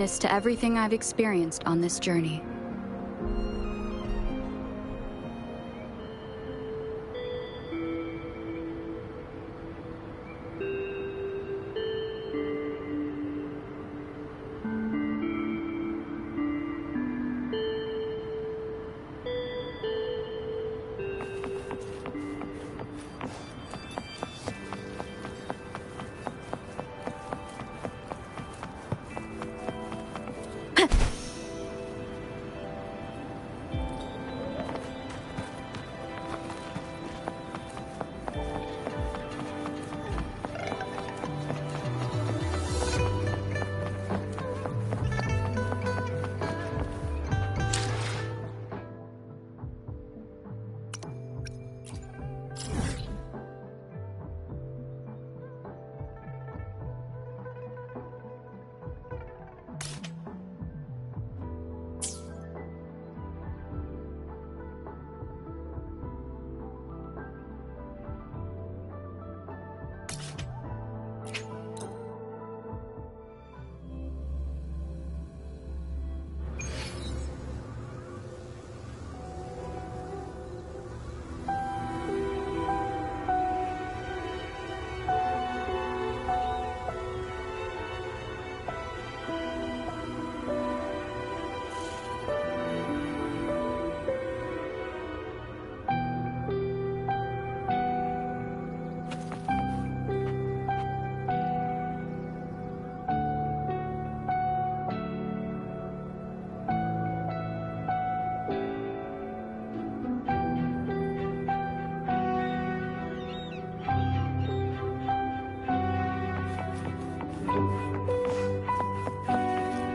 To everything I've experienced on this journey.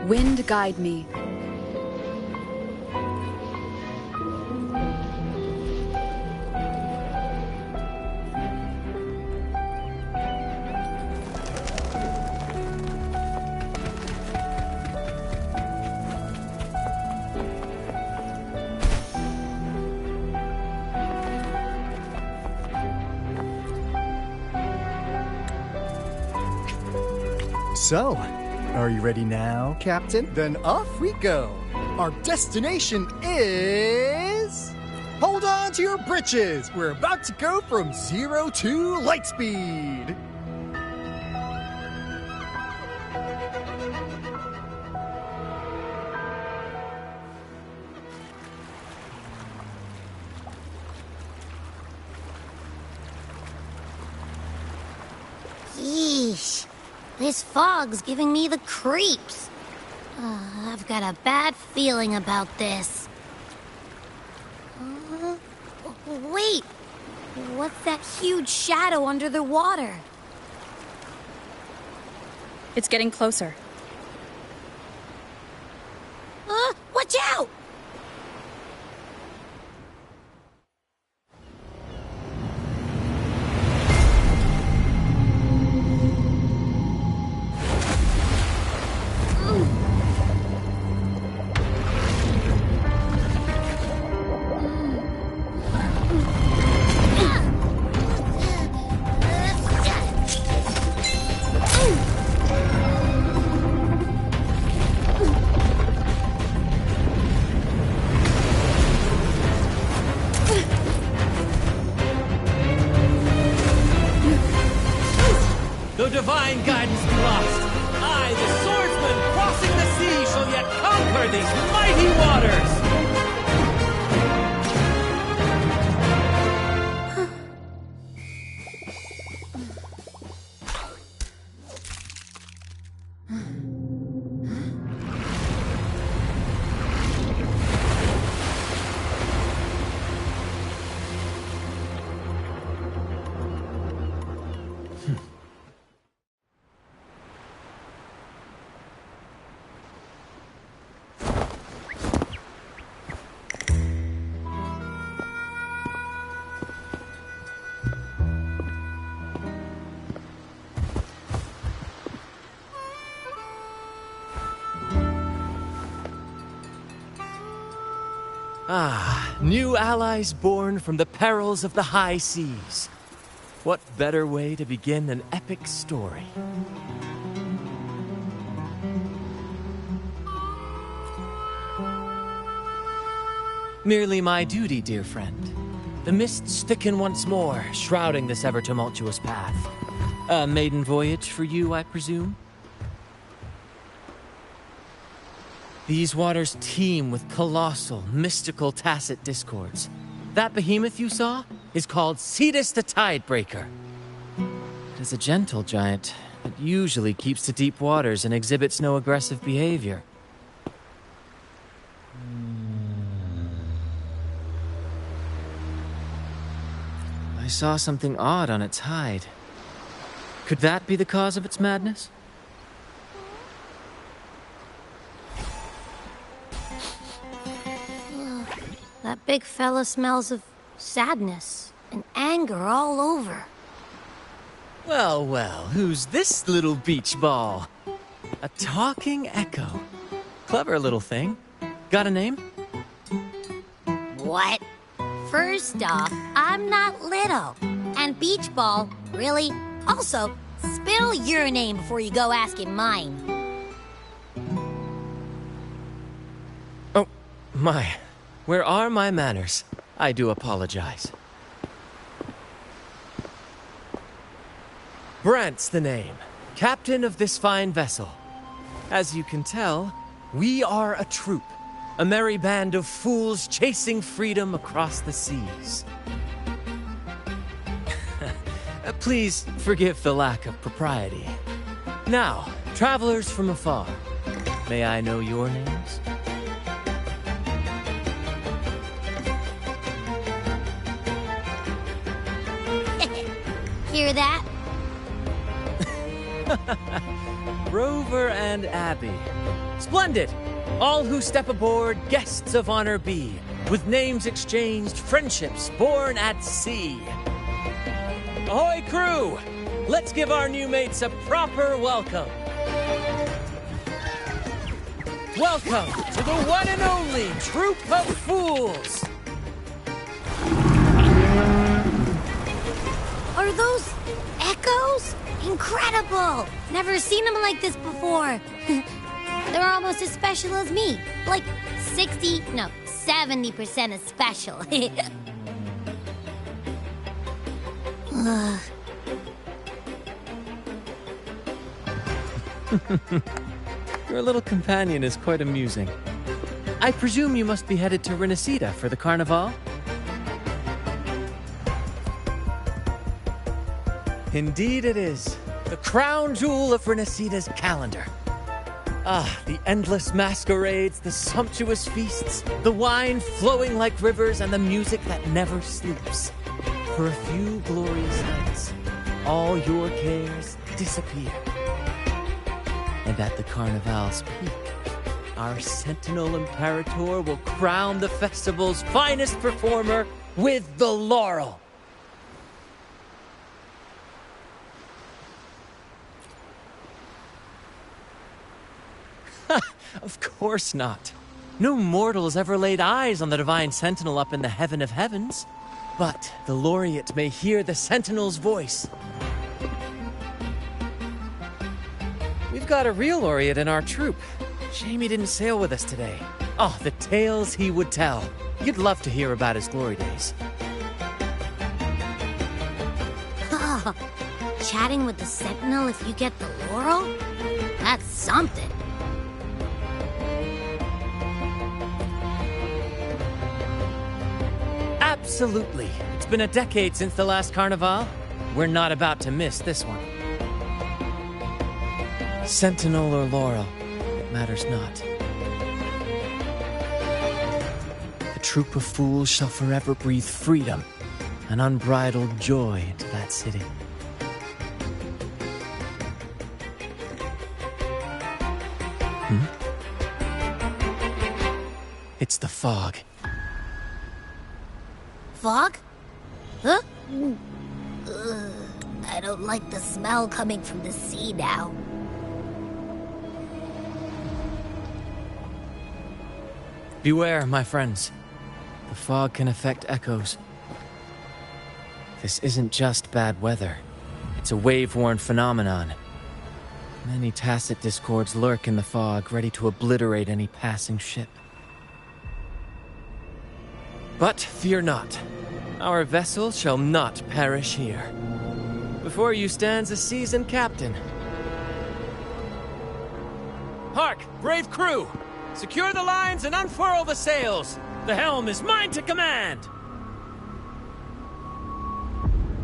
Wind guide me. So, are you ready now, Captain? Then off we go. Our destination is... Hold on to your britches. We're about to go from 0 to light speed. Yeesh. This fog's giving me the creeps. I've got a bad feeling about this. Wait! What's that huge shadow under the water? It's getting closer. Watch out! Though divine guidance be lost, I, the swordsman crossing the sea, shall yet conquer these mighty waters! Ah, new allies born from the perils of the high seas. What better way to begin an epic story? Merely my duty, dear friend. The mists thicken once more, shrouding this ever-tumultuous path. A maiden voyage for you, I presume? These waters teem with colossal, mystical, tacit discords. That behemoth you saw is called Cetus the Tidebreaker. It is a gentle giant that usually keeps to deep waters and exhibits no aggressive behavior. I saw something odd on its hide. Could that be the cause of its madness? That big fella smells of sadness and anger all over. Well, well, who's this little beach ball? A talking echo. Clever little thing. Got a name? What? First off, I'm not little. And Beach Ball, really? Also, spill your name before you go asking mine. Oh, my. Where are my manners? I do apologize. Brant's the name. Captain of this fine vessel. As you can tell, we are a troop. A merry band of fools chasing freedom across the seas. Please forgive the lack of propriety. Now, travelers from afar, may I know your names? Hear that? Rover and Abby. Splendid! All who step aboard, guests of honor be. With names exchanged, friendships born at sea. Ahoy, crew! Let's give our new mates a proper welcome. Welcome to the one and only Troop of Fools! Are those echoes? Incredible! Never seen them like this before. They're almost as special as me. Like 70% as special. Your little companion is quite amusing. I presume you must be headed to Renacida for the Carnival? Indeed it is. The crown jewel of Renacida's calendar. Ah, the endless masquerades, the sumptuous feasts, the wine flowing like rivers, and the music that never sleeps. For a few glorious nights, all your cares disappear. And at the Carnival's peak, our Sentinel Imperator will crown the festival's finest performer with the laurel. Of course not. No mortal has ever laid eyes on the Divine Sentinel up in the heaven of heavens. But the laureate may hear the Sentinel's voice. We've got a real laureate in our troop. Shame he didn't sail with us today. Oh, the tales he would tell. You'd love to hear about his glory days. Chatting with the Sentinel if you get the laurel? That's something. Absolutely. It's been a decade since the last Carnival. We're not about to miss this one. Sentinel or laurel, it matters not. The troop of fools shall forever breathe freedom and unbridled joy into that city. It's the fog. Fog? Huh? I don't like the smell coming from the sea now. Beware, my friends. The fog can affect echoes. This isn't just bad weather. It's a wave-worn phenomenon. Many tacit discords lurk in the fog, ready to obliterate any passing ship. But fear not. Our vessel shall not perish here. Before you stands a seasoned captain. Hark, brave crew! Secure the lines and unfurl the sails! The helm is mine to command!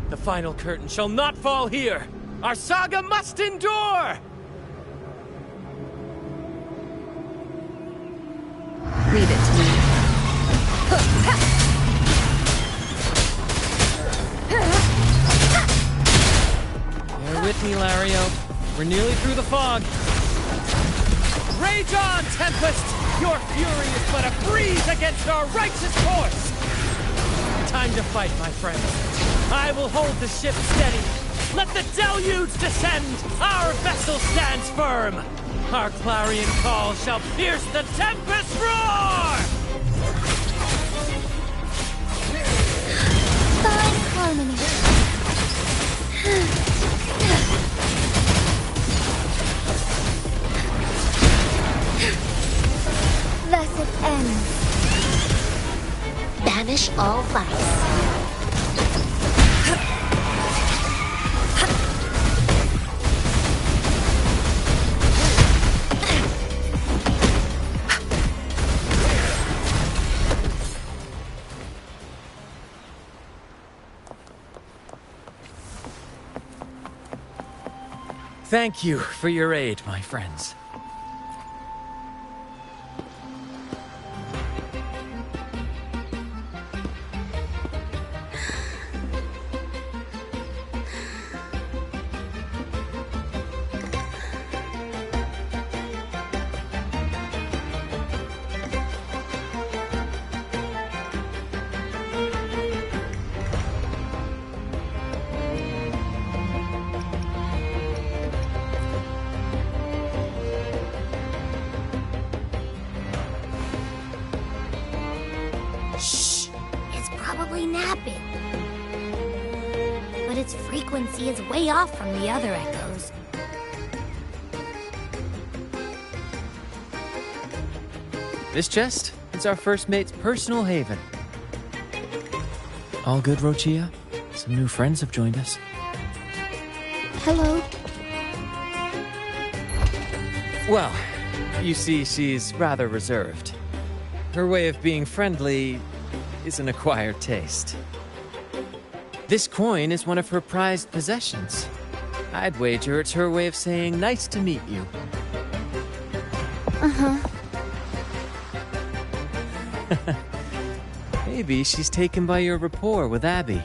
The final curtain shall not fall here! Our saga must endure! Leave it to me. Bear with me, Lario. We're nearly through the fog. Rage on, Tempest! Your fury is but a breeze against our righteous course! Time to fight, my friends. I will hold the ship steady. Let the deluge descend! Our vessel stands firm! Our clarion call shall pierce the tempest roar! Fine harmony. Thus it ends. Banish all vice. Thank you for your aid, my friends. Shh! It's probably napping. But its frequency is way off from the other echoes. This chest is our first mate's personal haven. All good, Rochia? Some new friends have joined us. Hello. Well, you see, she's rather reserved. Her way of being friendly is an acquired taste. This coin is one of her prized possessions. I'd wager it's her way of saying nice to meet you. Uh-huh. Maybe she's taken by your rapport with Abby.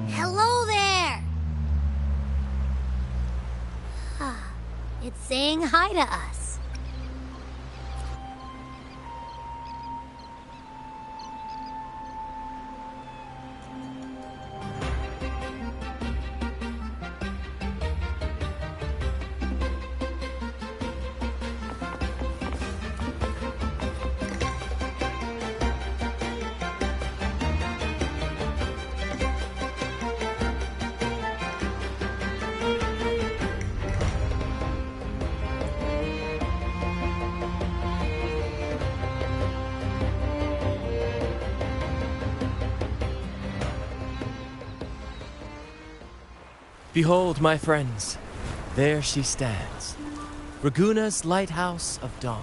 Hello there! It's saying hi to us. Behold, my friends, there she stands, Raguna's lighthouse of dawn.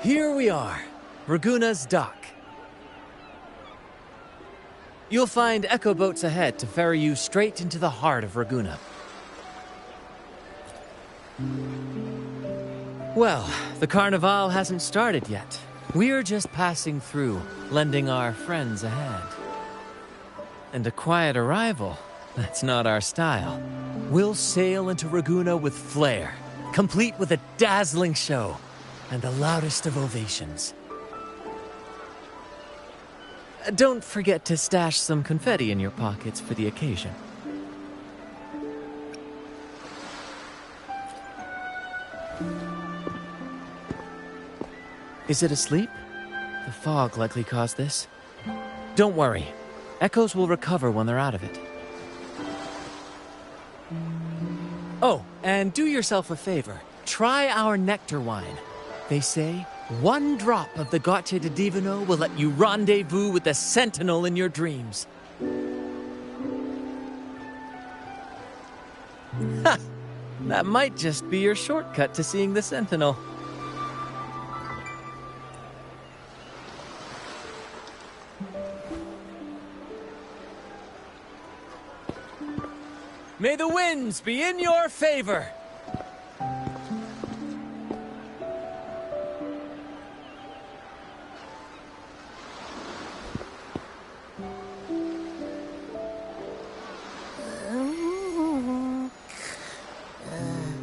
Here we are, Raguna's dock. You'll find echo boats ahead to ferry you straight into the heart of Raguna. Well, the Carnival hasn't started yet. We're just passing through, lending our friends a hand. And a quiet arrival, that's not our style. We'll sail into Raguna with flair, complete with a dazzling show and the loudest of ovations. Don't forget to stash some confetti in your pockets for the occasion. Is it asleep? The fog likely caused this. Don't worry. Echoes will recover when they're out of it. Oh, and do yourself a favor. Try our nectar wine. They say 1 drop of the Gace de Divino will let you rendezvous with the Sentinel in your dreams. Ha! That might just be your shortcut to seeing the Sentinel. May the winds be in your favor!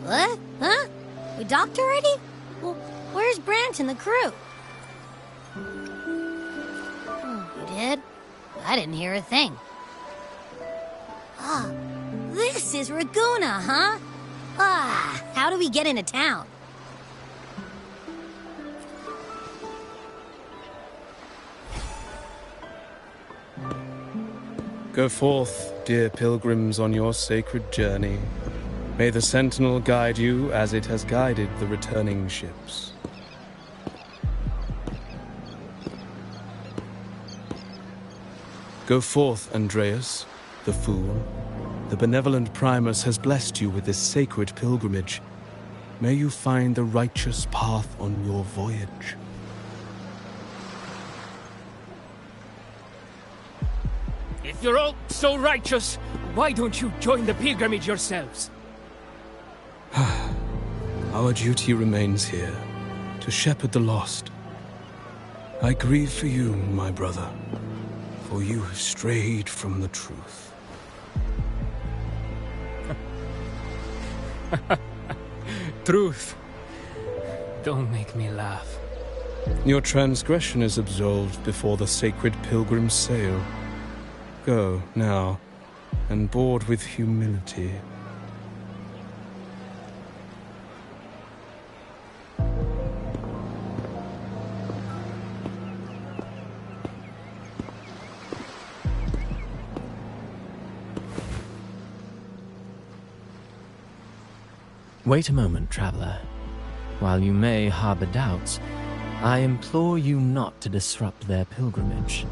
What? Huh? We docked already? Well, where's Brant and the crew? You did? I didn't hear a thing. Ah, this is Raguna, huh? Ah, how do we get into town? Go forth, dear pilgrims, on your sacred journey. May the Sentinel guide you as it has guided the returning ships. Go forth, Andreas, the fool. The benevolent Primus has blessed you with this sacred pilgrimage. May you find the righteous path on your voyage. If you're all so righteous, why don't you join the pilgrimage yourselves? Our duty remains here, to shepherd the lost. I grieve for you, my brother, for you have strayed from the truth. Truth. Don't make me laugh. Your transgression is absolved before the sacred pilgrims sail. Go, now, and board with humility. Wait a moment, traveler. While you may harbor doubts, I implore you not to disrupt their pilgrimage.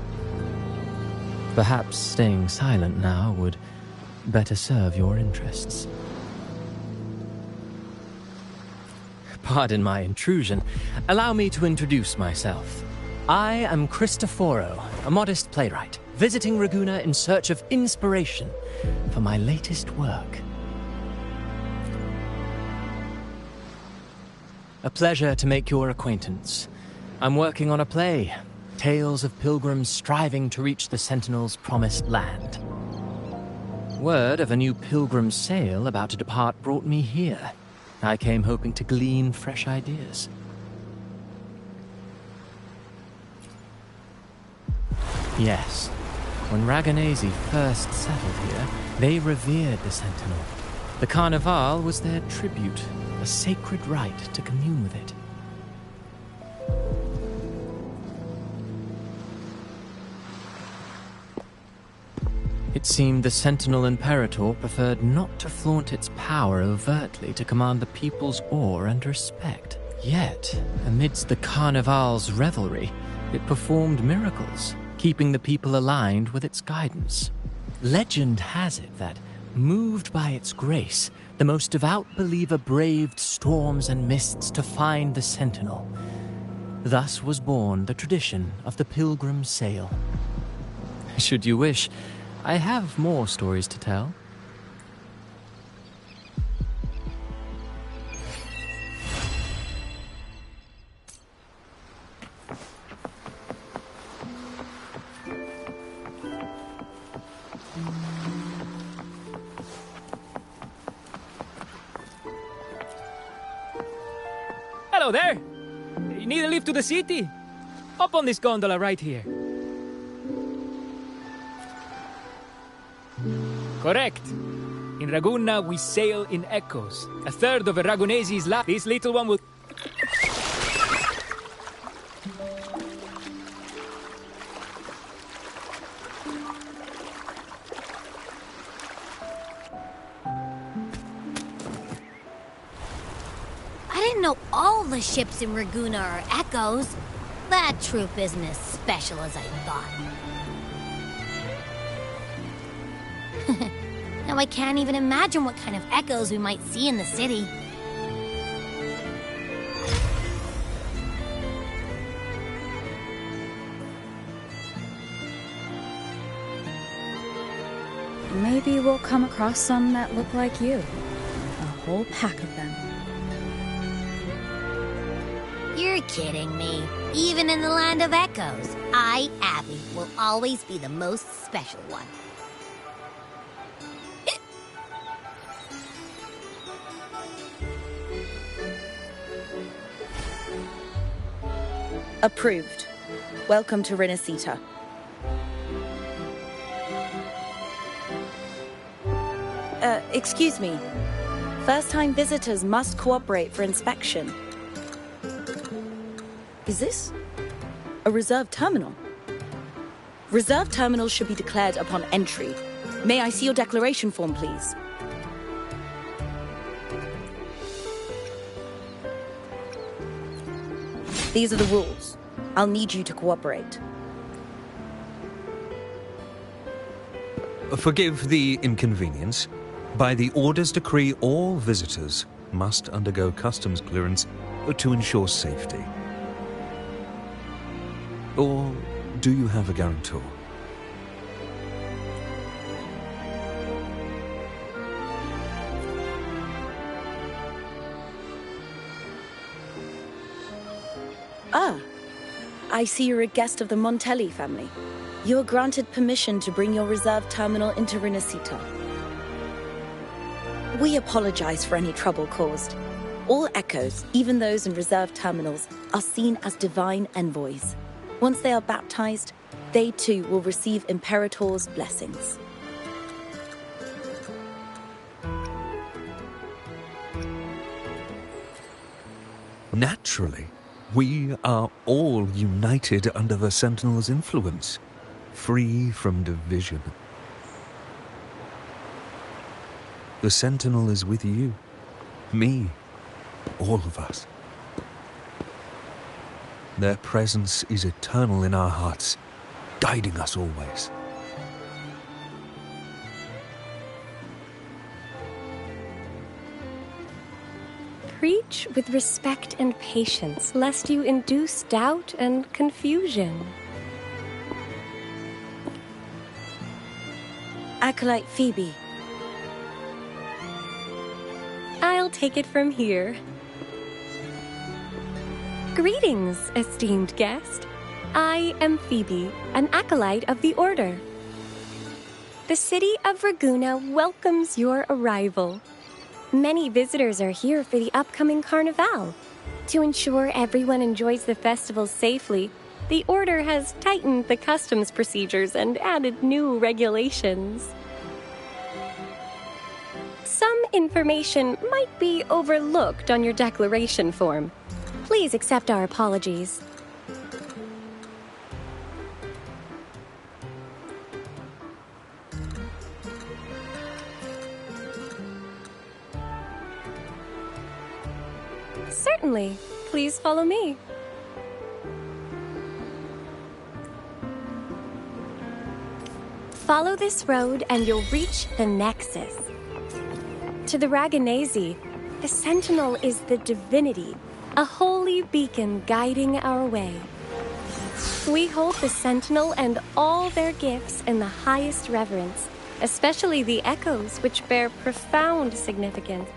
Perhaps staying silent now would better serve your interests. Pardon my intrusion. Allow me to introduce myself. I am Cristoforo, a modest playwright, visiting Raguna in search of inspiration for my latest work. A pleasure to make your acquaintance. I'm working on a play, tales of pilgrims striving to reach the Sentinel's promised land. Word of a new pilgrim sail about to depart brought me here. I came hoping to glean fresh ideas. Yes, when Raganese first settled here, they revered the Sentinel. The Carnival was their tribute, a sacred rite to commune with it. It seemed the Sentinel Imperator preferred not to flaunt its power overtly to command the people's awe and respect. Yet, amidst the Carnival's revelry, it performed miracles, keeping the people aligned with its guidance. Legend has it that, moved by its grace, the most devout believer braved storms and mists to find the Sentinel. Thus was born the tradition of the pilgrim sail. Should you wish, I have more stories to tell. Hello there! You need a lift to the city? Hop on this gondola right here. Correct. In Raguna, we sail in echoes. A third of a Ragunese's life. This little one will... I didn't know all the ships in Raguna are echoes. That troop isn't as special as I thought. Now I can't even imagine what kind of echoes we might see in the city. Maybe we'll come across some that look like you. A whole pack of them. You're kidding me. Even in the land of echoes, I, Abby, will always be the most special one. Approved. Welcome to Renacita. Excuse me. First-time visitors must cooperate for inspection. Is this a reserve terminal? Reserve terminals should be declared upon entry. May I see your declaration form, please? These are the rules. I'll need you to cooperate. Forgive the inconvenience. By the Order's decree, all visitors must undergo customs clearance to ensure safety. Or do you have a guarantor? Ah, I see you're a guest of the Montelli family. You are granted permission to bring your reserve terminal into Renacita. We apologize for any trouble caused. All echoes, even those in reserve terminals, are seen as divine envoys. Once they are baptized, they too will receive Imperator's blessings. Naturally, we are all united under the Sentinel's influence, free from division. The Sentinel is with you, me, all of us. Their presence is eternal in our hearts, guiding us always. Preach with respect and patience, lest you induce doubt and confusion. Acolyte Phoebe. I'll take it from here. Greetings, esteemed guest. I am Phoebe, an acolyte of the Order. The city of Raguna welcomes your arrival. Many visitors are here for the upcoming Carnival. To ensure everyone enjoys the festival safely, the Order has tightened the customs procedures and added new regulations. Some information might be overlooked on your declaration form. Please accept our apologies. Certainly. Please follow me. Follow this road and you'll reach the Nexus. To the Raganese, the Sentinel is the divinity, a holy beacon guiding our way. We hold the Sentinel and all their gifts in the highest reverence, especially the echoes, which bear profound significance.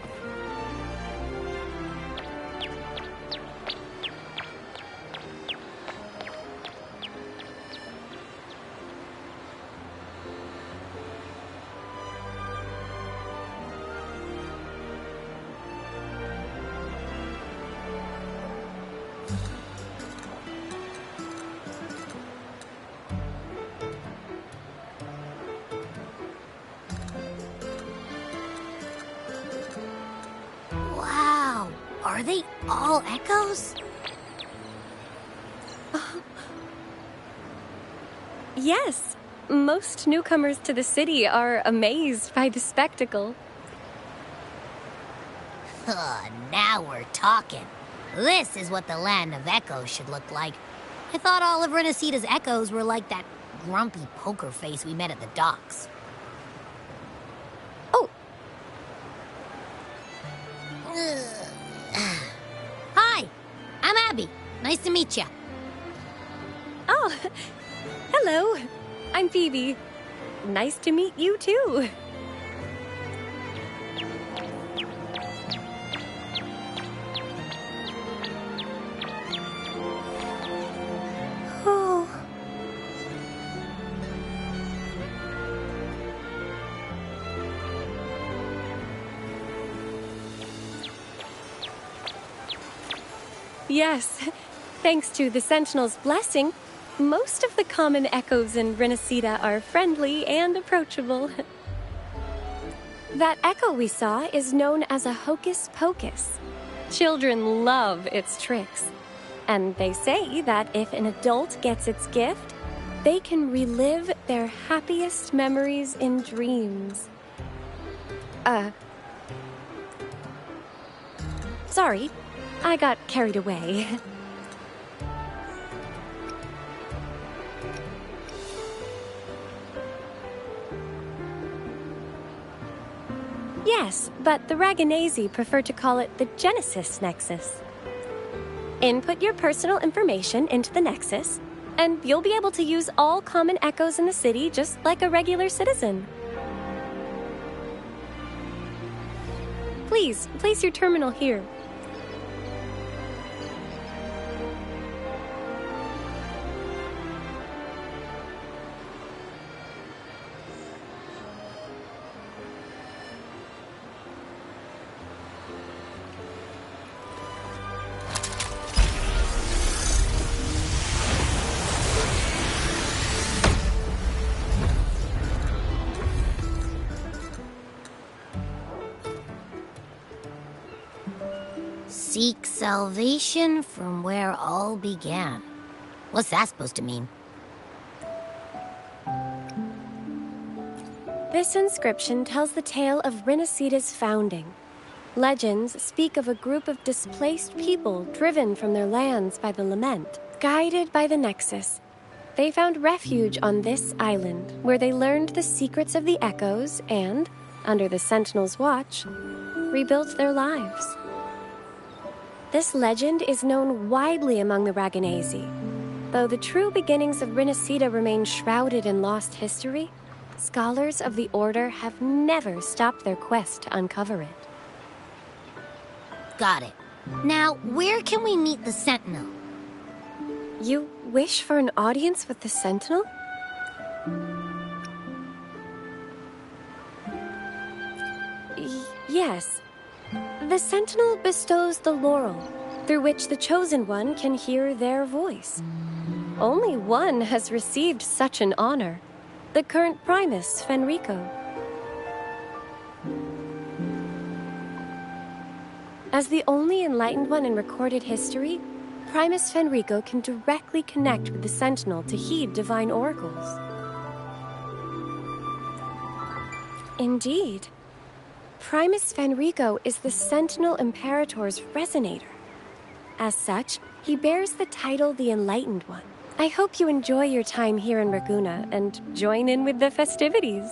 Are they all echoes? Yes, most newcomers to the city are amazed by the spectacle. Now we're talking. This is what the land of echoes should look like. I thought all of Renacita's echoes were like that grumpy poker face we met at the docks. Oh! Hi, I'm Abby. Nice to meet you. Oh, hello. I'm Phoebe. Nice to meet you too. Oh. Yes, thanks to the Sentinel's blessing, most of the common echoes in Renacita are friendly and approachable. That echo we saw is known as a hocus pocus. Children love its tricks. And they say that if an adult gets its gift, they can relive their happiest memories in dreams. Sorry, I got carried away. Yes, but the Raganese prefer to call it the Genesis Nexus. Input your personal information into the Nexus, and you'll be able to use all common echoes in the city just like a regular citizen. Please, place your terminal here. Seek salvation from where all began. What's that supposed to mean? This inscription tells the tale of Renacita's founding. Legends speak of a group of displaced people driven from their lands by the lament. Guided by the Nexus, they found refuge on this island, where they learned the secrets of the echoes and, under the Sentinel's watch, rebuilt their lives. This legend is known widely among the Raganese. Though the true beginnings of Renacita remain shrouded in lost history, scholars of the Order have never stopped their quest to uncover it. Got it. Now, where can we meet the Sentinel? You wish for an audience with the Sentinel? Yes. The Sentinel bestows the laurel, through which the Chosen One can hear their voice. Only one has received such an honor, the current Primus, Fenrico. As the only enlightened one in recorded history, Primus Fenrico can directly connect with the Sentinel to heed divine oracles. Indeed. Primus Fenrico is the Sentinel Imperator's resonator. As such, he bears the title the Enlightened One. I hope you enjoy your time here in Raguna and join in with the festivities.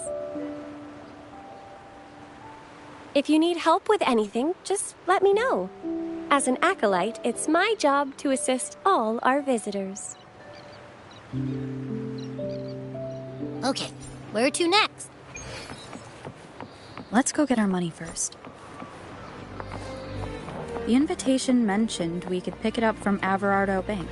If you need help with anything, just let me know. As an acolyte, it's my job to assist all our visitors. Okay, where to next? Let's go get our money first. The invitation mentioned we could pick it up from Averardo Bank.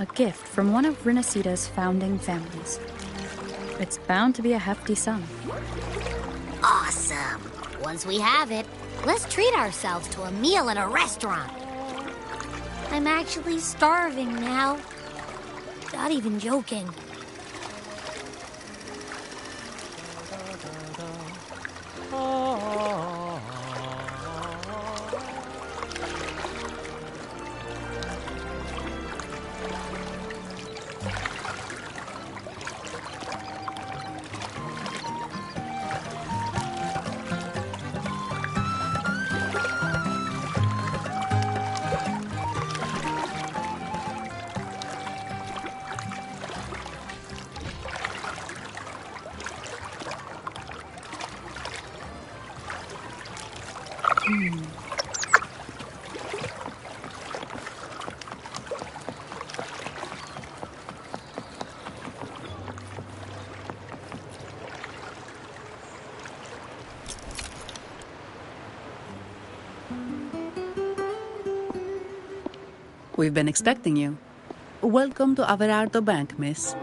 A gift from one of Renicida's founding families. It's bound to be a hefty sum. Awesome. Once we have it, let's treat ourselves to a meal at a restaurant. I'm actually starving now. Not even joking. We've been expecting you. Welcome to Averardo Bank, miss.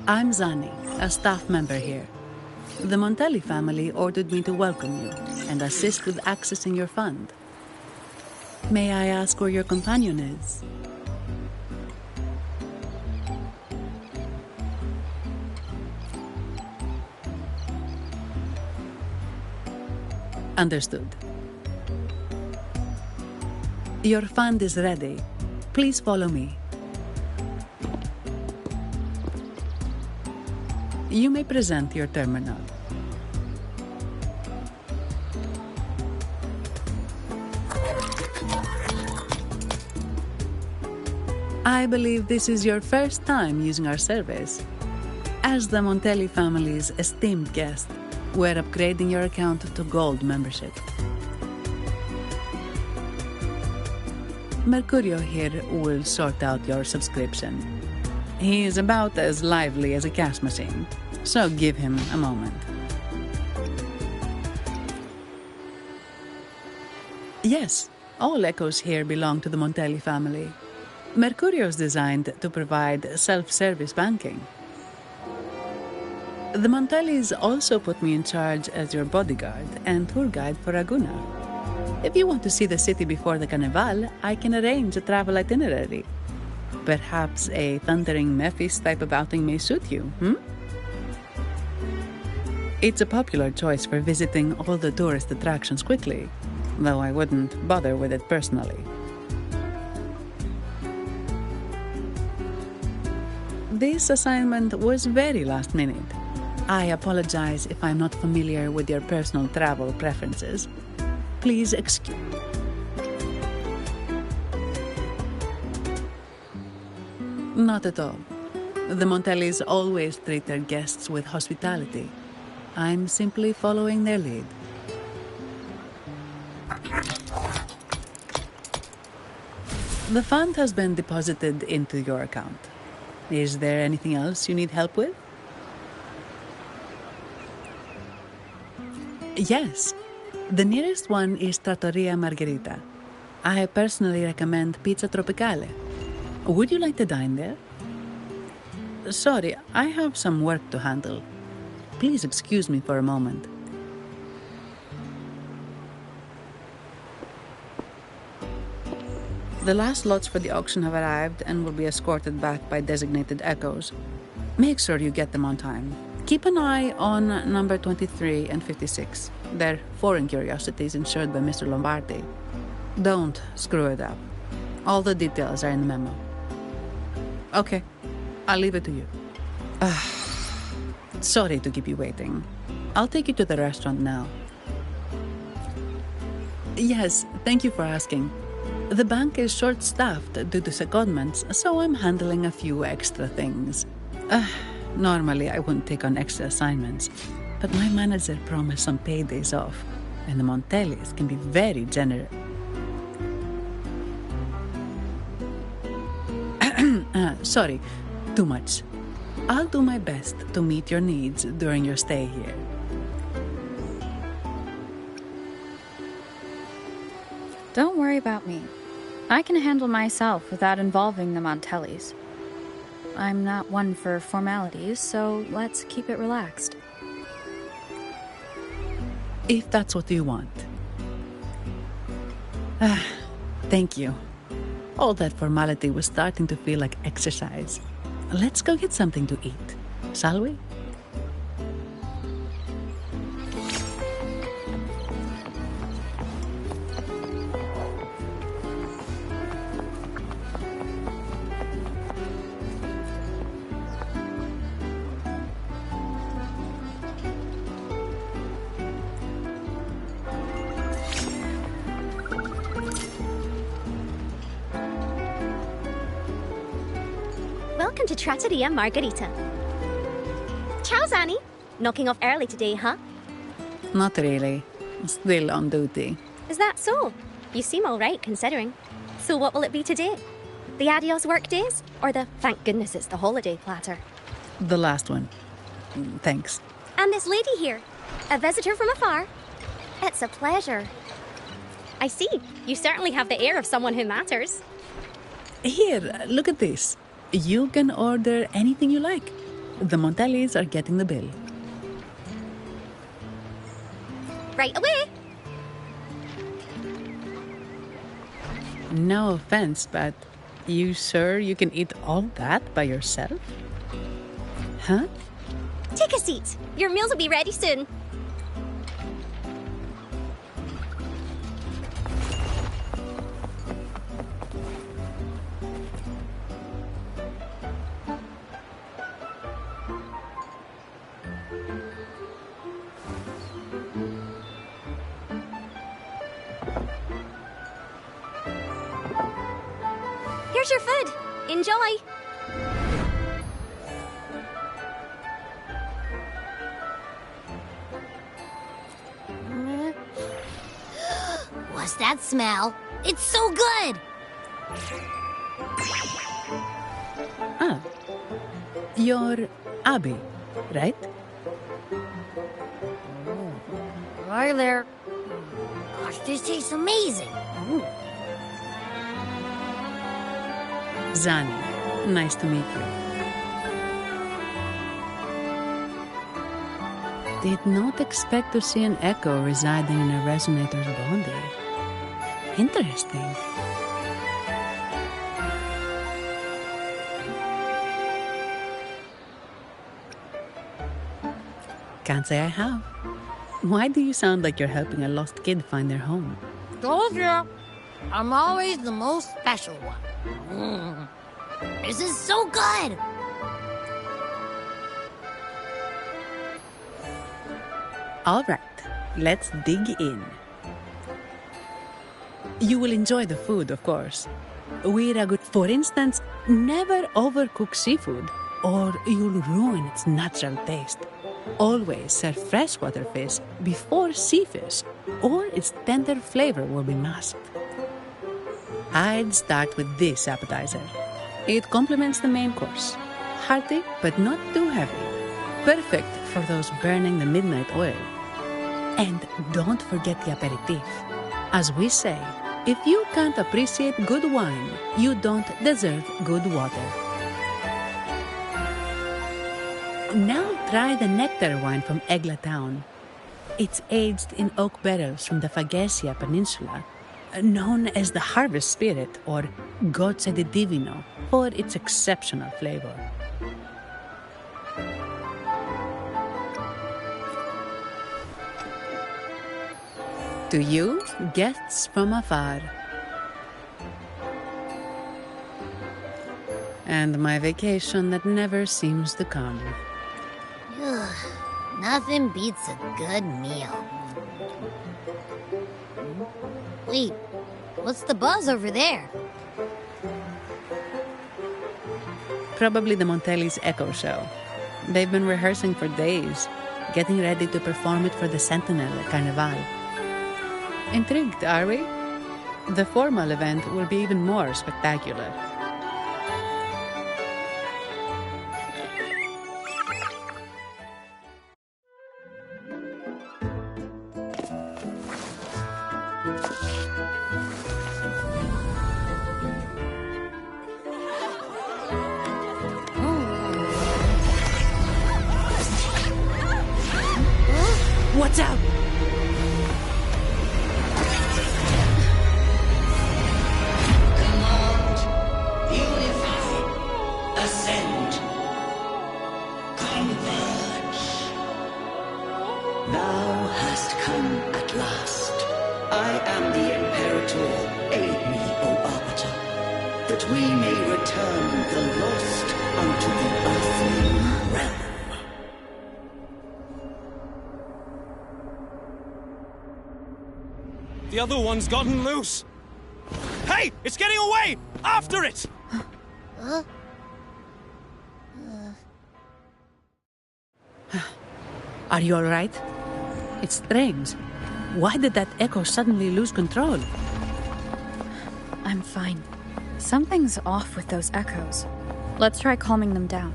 I'm Zani, a staff member here. The Montelli family ordered me to welcome you and assist with accessing your fund. May I ask where your companion is? Understood. Your fund is ready. Please follow me. You may present your terminal. I believe this is your first time using our service. As the Montelli family's esteemed guest, we're upgrading your account to Gold membership. Mercurio here will sort out your subscription. He is about as lively as a cash machine, so give him a moment. Yes, all echoes here belong to the Montelli family. Mercurio is designed to provide self-service banking. The Montellis also put me in charge as your bodyguard and tour guide for Ragusa. If you want to see the city before the Carnival, I can arrange a travel itinerary. Perhaps a thundering Memphis type of outing may suit you, It's a popular choice for visiting all the tourist attractions quickly, though I wouldn't bother with it personally. This assignment was very last minute. I apologize if I'm not familiar with your personal travel preferences. Please excuse... Not at all. The Montellis always treat their guests with hospitality. I'm simply following their lead. The fund has been deposited into your account. Is there anything else you need help with? Yes. The nearest one is Trattoria Margherita. I personally recommend Pizza Tropicale. Would you like to dine there? Sorry, I have some work to handle. Please excuse me for a moment. The last lots for the auction have arrived and will be escorted back by designated echoes. Make sure you get them on time. Keep an eye on number 23 and 56. They're foreign curiosities insured by Mr. Lombardi. Don't screw it up. All the details are in the memo. Okay, I'll leave it to you. Sorry to keep you waiting. I'll take you to the restaurant now. Yes, thank you for asking. The bank is short-staffed due to secondments, so I'm handling a few extra things. Normally, I wouldn't take on extra assignments, but my manager promised some paydays off, and the Montellis can be very generous. Sorry, too much. I'll do my best to meet your needs during your stay here. Don't worry about me. I can handle myself without involving the Montellis. I'm not one for formalities, so let's keep it relaxed. If that's what you want. Thank you. All that formality was starting to feel like exercise. Let's go get something to eat, shall we? Welcome to Trattoria Margarita. Ciao, Zanni. Knocking off early today, huh? Not really. Still on duty. Is that so? You seem all right, considering. So what will it be today? The adios work days? Or the thank goodness it's the holiday platter? The last one. Thanks. And this lady here, a visitor from afar. It's a pleasure. I see. You certainly have the air of someone who matters. Here, look at this. You can order anything you like. The Montellis are getting the bill. Right away. No offense, but you sure you can eat all that by yourself? Huh? Take a seat. Your meals will be ready soon. Here's your food. Enjoy. What's that smell? It's so good! Ah. You're Abby, right? Hi there. Gosh, this tastes amazing. Zanni, nice to meet you. Did not expect to see an echo residing in a resonator's body. Interesting. Can't say I have. Why do you sound like you're helping a lost kid find their home? Told you. I'm always the most special one. This is so good! All right, let's dig in. You will enjoy the food, of course. We're a good, for instance, never overcook seafood, or you'll ruin its natural taste. Always serve freshwater fish before sea fish, or its tender flavor will be masked. I'd start with this appetizer. It complements the main course. Hearty, but not too heavy. Perfect for those burning the midnight oil. And don't forget the aperitif. As we say, if you can't appreciate good wine, you don't deserve good water. Now try the nectar wine from Egla town. It's aged in oak barrels from the Fagesia Peninsula, known as the Harvest Spirit or Gocce di Divino for its exceptional flavor. To you, guests from afar. And my vacation that never seems to come. Nothing beats a good meal. Wait, what's the buzz over there? Probably the Montelli's Echo Show. They've been rehearsing for days, getting ready to perform it for the Sentinel at Carnival. Intrigued, are we? The formal event will be even more spectacular. Watch out! Command, unify, ascend, converge. Thou hast come at last. I am the Imperator. Aid me, O Arbiter, that we may return the lost unto the earthly realm. The other one's gotten loose. Hey! It's getting away! After it! Are you alright? It's strange. Why did that echo suddenly lose control? I'm fine. Something's off with those echoes. Let's try calming them down.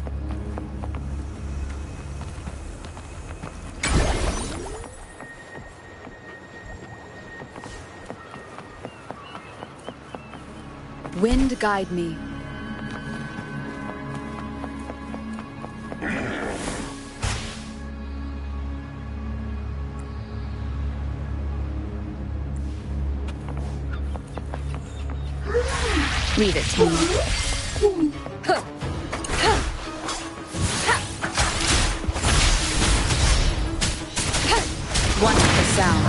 Wind guide me. Read it to me. Watch the sound.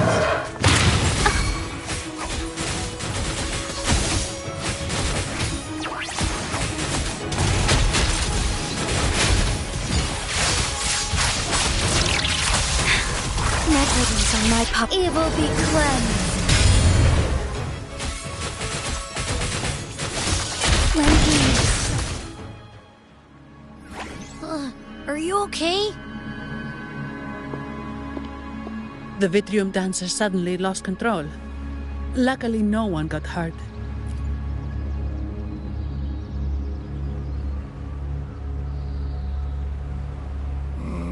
Negligence on my part. Evil be cleansed. Are you okay? The Vitrium dancer suddenly lost control. Luckily, no one got hurt.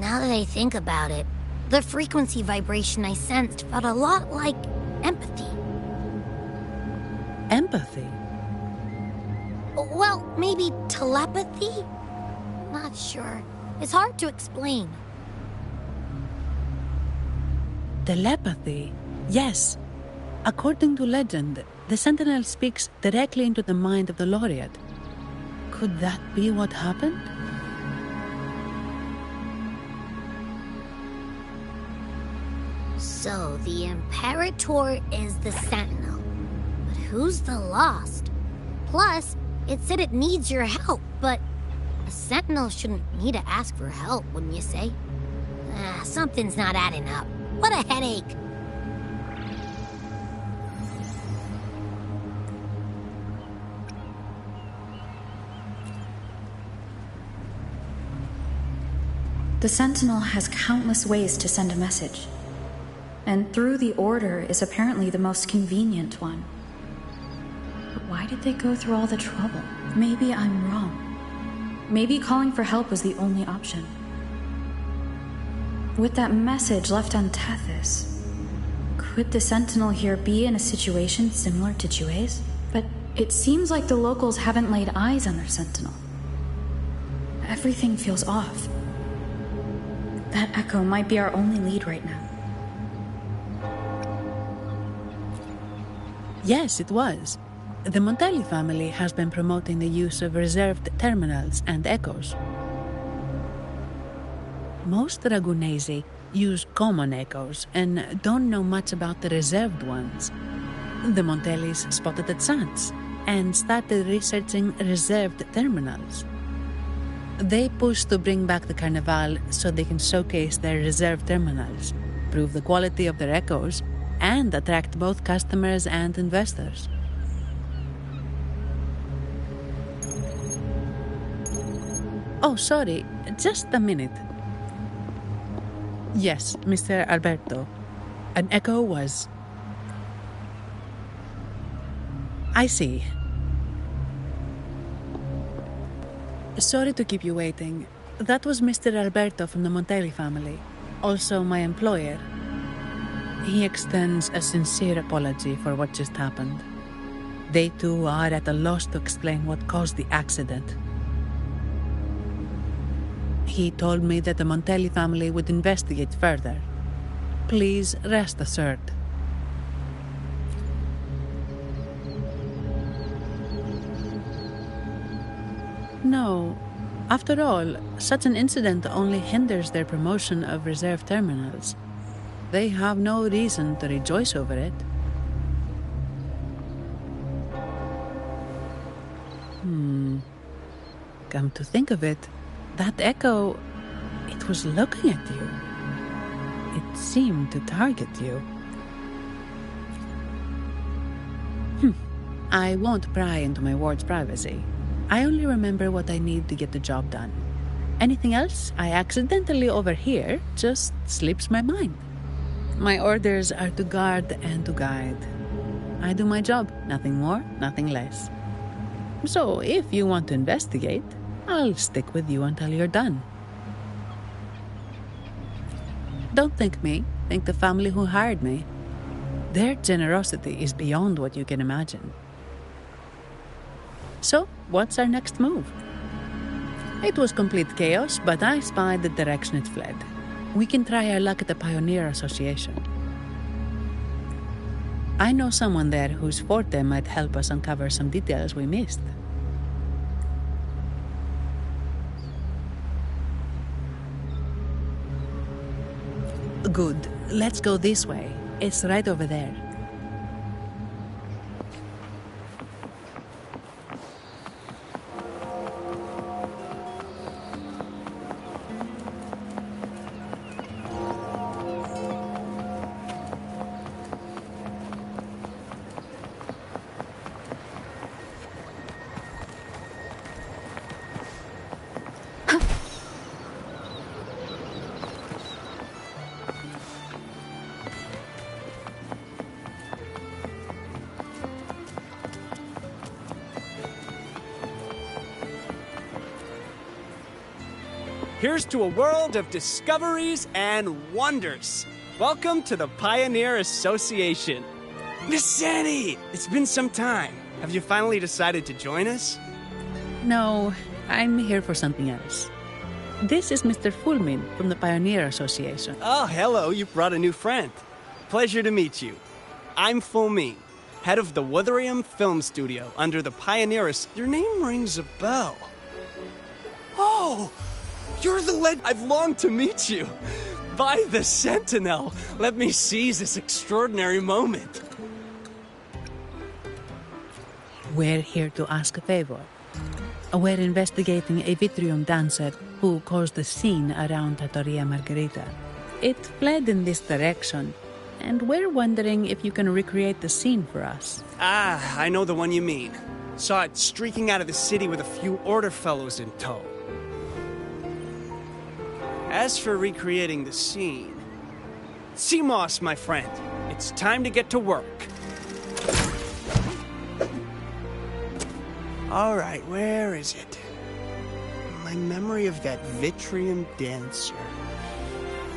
Now that I think about it, the frequency vibration I sensed felt a lot like empathy. Empathy? Well, maybe telepathy? Not sure. It's hard to explain. Telepathy? Yes. According to legend, the Sentinel speaks directly into the mind of the Laureate. Could that be what happened? So, the Imperator is the Sentinel. But who's the Lost? Plus, it said it needs your help, but a Sentinel shouldn't need to ask for help, wouldn't you say? Something's not adding up. What a headache. The Sentinel has countless ways to send a message. And through the Order is apparently the most convenient one. But why did they go through all the trouble? Maybe I'm wrong. Maybe calling for help was the only option. With that message left on Tethys, could the Sentinel here be in a situation similar to Jue's? But it seems like the locals haven't laid eyes on their Sentinel. Everything feels off. That echo might be our only lead right now. Yes, it was. The Montelli family has been promoting the use of reserved terminals and echoes. Most Dragunesi use common echoes and don't know much about the reserved ones. The Montellis spotted a chance and started researching reserved terminals. They push to bring back the Carnival so they can showcase their reserved terminals, prove the quality of their echoes, and attract both customers and investors. Oh, sorry, just a minute. Yes, Mr. Alberto. An echo was... I see. Sorry to keep you waiting. That was Mr. Alberto from the Montelli family, also my employer. He extends a sincere apology for what just happened. They too are at a loss to explain what caused the accident. He told me that the Montelli family would investigate further. Please rest assured. No. After all, such an incident only hinders their promotion of reserve terminals. They have no reason to rejoice over it. Come to think of it, that echo, it was looking at you. It seemed to target you. I won't pry into my ward's privacy. I only remember what I need to get the job done. Anything else I accidentally overhear just slips my mind. My orders are to guard and to guide. I do my job, nothing more, nothing less. So if you want to investigate, I'll stick with you until you're done. Don't thank me, thank the family who hired me. Their generosity is beyond what you can imagine. So, what's our next move? It was complete chaos, but I spied the direction it fled. We can try our luck at the Pioneer Association. I know someone there whose forte might help us uncover some details we missed. Good. Let's go this way. It's right over there. Here's to a world of discoveries and wonders. Welcome to the Pioneer Association. Miss Sandy, it's been some time. Have you finally decided to join us? No, I'm here for something else. This is Mr. Fulmin from the Pioneer Association. Oh, hello, you brought a new friend. Pleasure to meet you. I'm Fulmin, head of the Wuthering Film Studio under the Pioneers. Your name rings a bell. Oh! You're the lead. I've longed to meet you. By the Sentinel, let me seize this extraordinary moment. We're here to ask a favor. We're investigating a Vitrium dancer who caused a scene around Trattoria Margherita. It fled in this direction, and we're wondering if you can recreate the scene for us. Ah, I know the one you mean. Saw it streaking out of the city with a few order fellows in tow. As for recreating the scene... CMOS, my friend, it's time to get to work. All right, where is it? My memory of that Vitrium dancer.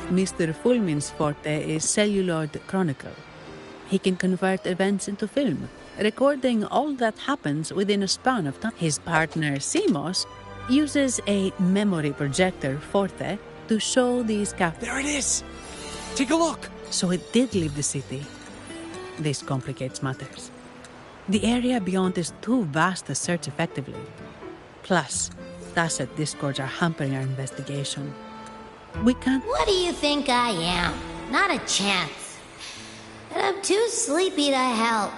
Mr. Fulmin's forte is celluloid chronicle. He can convert events into film, recording all that happens within a span of time. His partner, CMOS, uses a memory projector forte to show these There it is! Take a look! So it did leave the city. This complicates matters. The area beyond is too vast to search effectively. Plus, tacit discords are hampering our investigation. We can't... What do you think I am? Not a chance. And I'm too sleepy to help.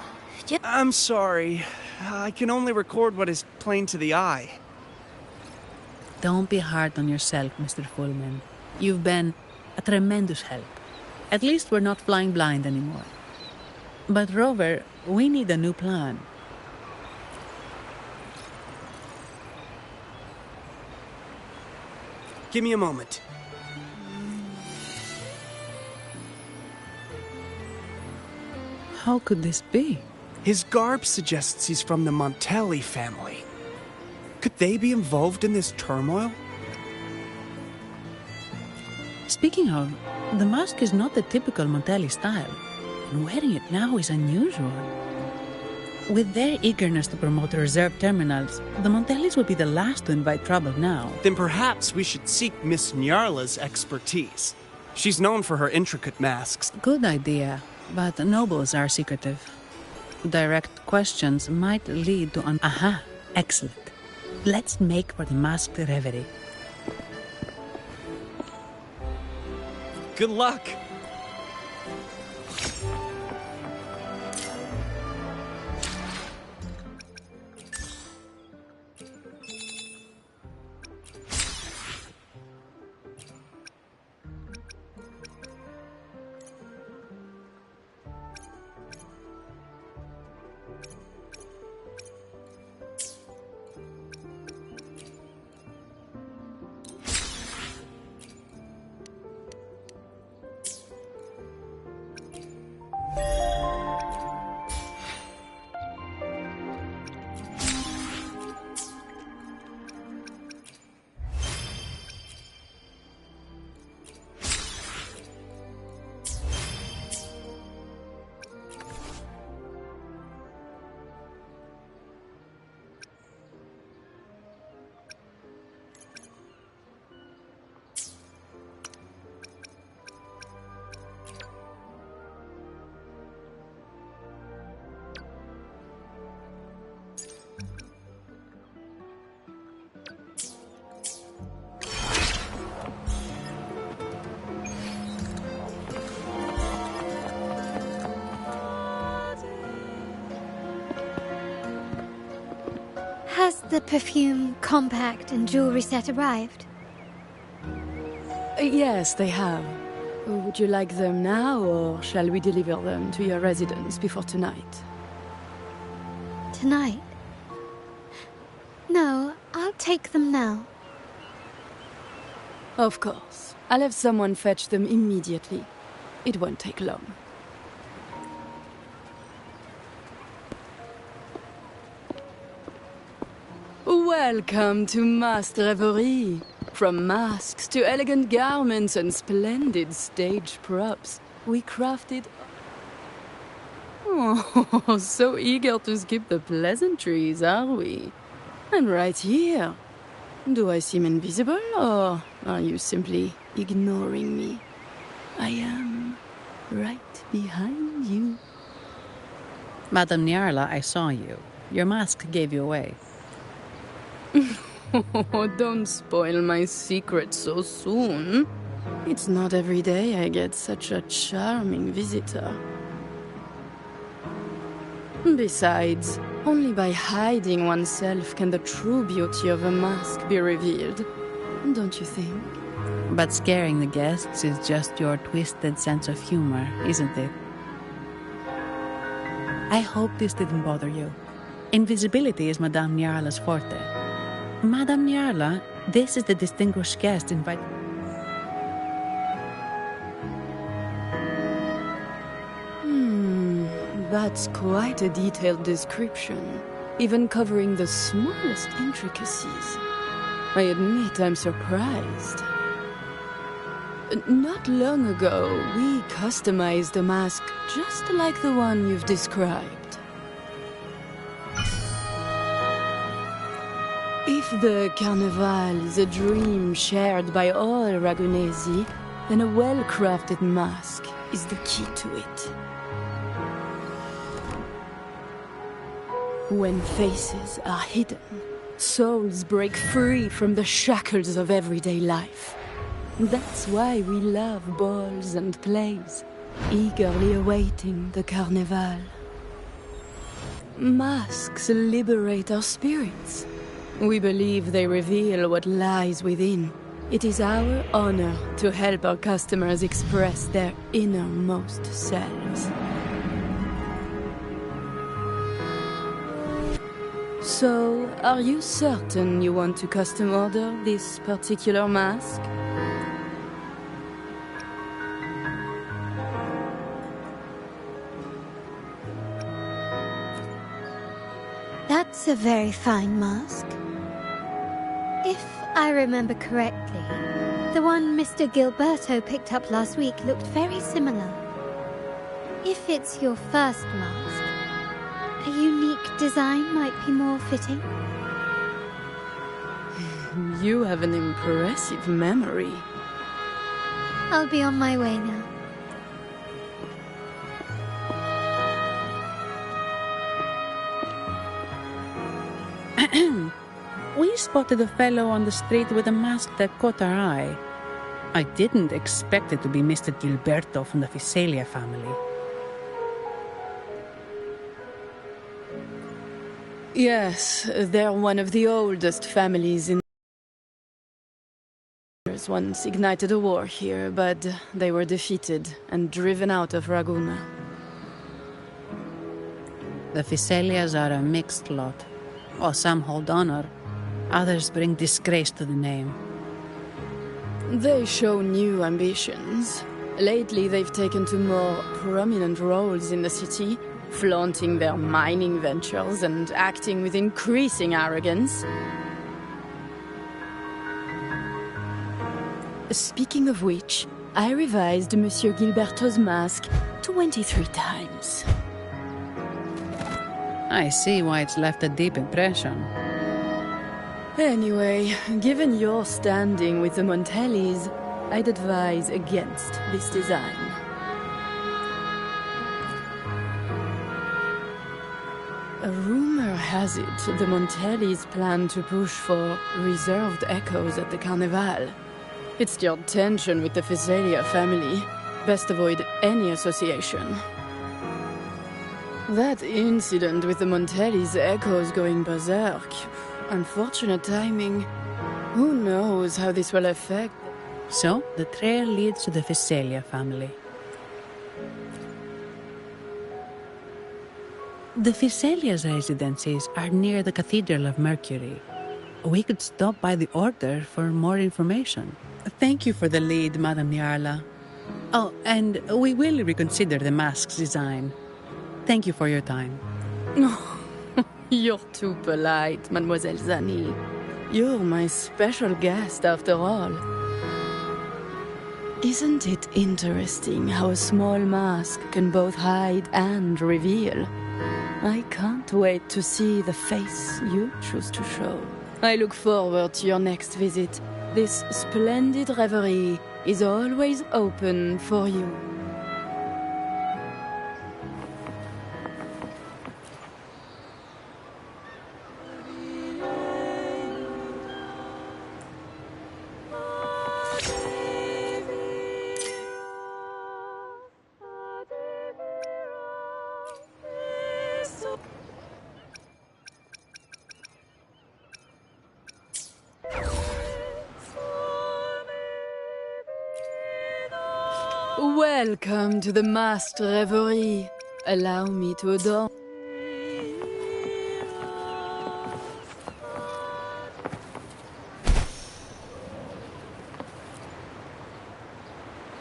I'm sorry. I can only record what is plain to the eye. Don't be hard on yourself, Mr. Fulmin. You've been a tremendous help. At least we're not flying blind anymore. But Rover, we need a new plan. Give me a moment. How could this be? His garb suggests he's from the Montelli family. Could they be involved in this turmoil? Speaking of, the mask is not the typical Montelli style, and wearing it now is unusual. With their eagerness to promote reserve terminals, the Montellis would be the last to invite trouble now. Then perhaps we should seek Miss Nyarla's expertise. She's known for her intricate masks. Good idea, but nobles are secretive. Direct questions might lead to an... Aha! Excellent. Let's make for the masked reverie. Good luck! Has the perfume, compact, and jewelry set arrived? Yes, they have. Would you like them now, or shall we deliver them to your residence before tonight? Tonight? No, I'll take them now. Of course. I'll have someone fetch them immediately. It won't take long. Welcome to Masked Reverie. From masks to elegant garments and splendid stage props, we crafted... Oh, so eager to skip the pleasantries, are we? I'm right here. Do I seem invisible, or are you simply ignoring me? I am right behind you. Madame Nyarla, I saw you. Your mask gave you away. Oh, don't spoil my secret so soon. It's not every day I get such a charming visitor. Besides, only by hiding oneself can the true beauty of a mask be revealed. Don't you think? But scaring the guests is just your twisted sense of humor, isn't it? I hope this didn't bother you. Invisibility is Madame Nyarla's forte. Madame Nyarla, this is the distinguished guest invited. That's quite a detailed description, even covering the smallest intricacies. I admit I'm surprised. Not long ago, we customized a mask just like the one you've described. If the Carnival is a dream shared by all Ragunesi, then a well-crafted mask is the key to it. When faces are hidden, souls break free from the shackles of everyday life. That's why we love balls and plays, eagerly awaiting the Carnival. Masks liberate our spirits. We believe they reveal what lies within. It is our honor to help our customers express their innermost selves. So, are you certain you want to custom order this particular mask? That's a very fine mask. If I remember correctly, the one Mr. Gilberto picked up last week looked very similar. If it's your first mask, a unique design might be more fitting. You have an impressive memory. I'll be on my way now. We spotted a fellow on the street with a mask that caught our eye. I didn't expect it to be Mr. Gilberto from the Visalia family. Yes, they're one of the oldest families in. Once ignited a war here, but they were defeated and driven out of Raguna. The Visalias are a mixed lot. Oh, some hold honor, others bring disgrace to the name. They show new ambitions. Lately, they've taken to more prominent roles in the city, flaunting their mining ventures and acting with increasing arrogance. Speaking of which, I revised Monsieur Gilberto's mask 23 times. I see why it's left a deep impression. Anyway, given your standing with the Montellis, I'd advise against this design. A rumor has it the Montellis plan to push for reserved echoes at the Carnival. It's stirred tension with the Visalia family. Best avoid any association. That incident with the Montellis' echoes going berserk. Unfortunate timing. Who knows how this will affect... So, the trail leads to the Visalia family. The Visalia's residences are near the Cathedral of Mercury. We could stop by the Order for more information. Thank you for the lead, Madame Niarla. Oh, and we will reconsider the mask's design. Thank you for your time. You're too polite, Mademoiselle Zani. You're my special guest, after all. Isn't it interesting how a small mask can both hide and reveal? I can't wait to see the face you choose to show. I look forward to your next visit. This splendid reverie is always open for you. Welcome to the masked reverie. Allow me to adorn.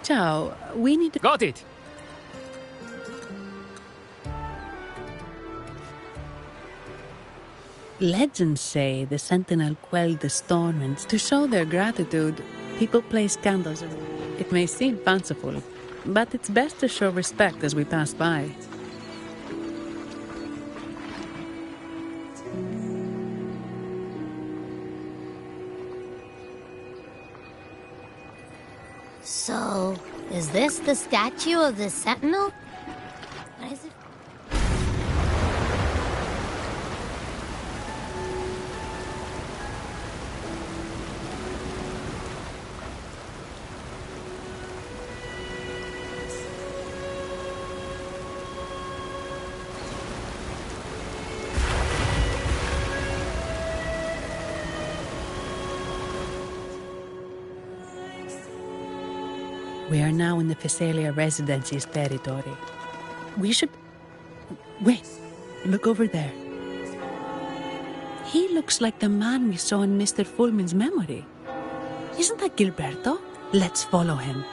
Ciao, we need to... Got it! Legends say the Sentinel quelled the storm, and to show their gratitude, people place candles around. It may seem fanciful, but it's best to show respect as we pass by. So, is this the statue of the Sentinel? What is it? We are now in the Visalia Residency's territory. We should... Wait, look over there. He looks like the man we saw in Mr. Fulmin's memory. Isn't that Gilberto? Let's follow him.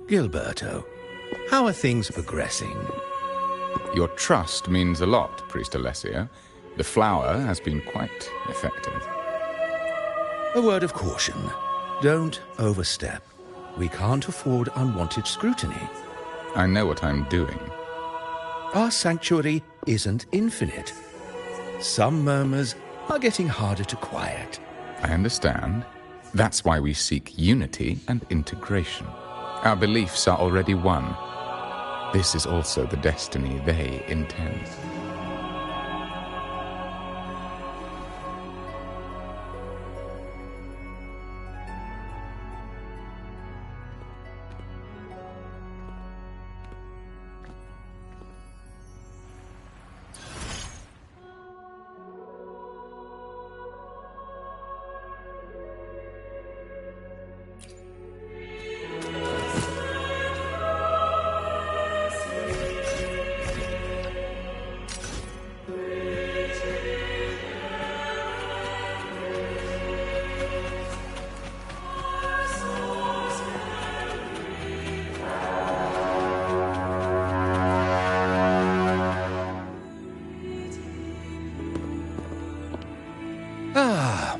Gilberto, how are things progressing? Your trust means a lot, Priest Alessio. The flower has been quite effective. A word of caution. Don't overstep. We can't afford unwanted scrutiny. I know what I'm doing. Our sanctuary isn't infinite. Some murmurs are getting harder to quiet. I understand. That's why we seek unity and integration. Our beliefs are already one. This is also the destiny they intend.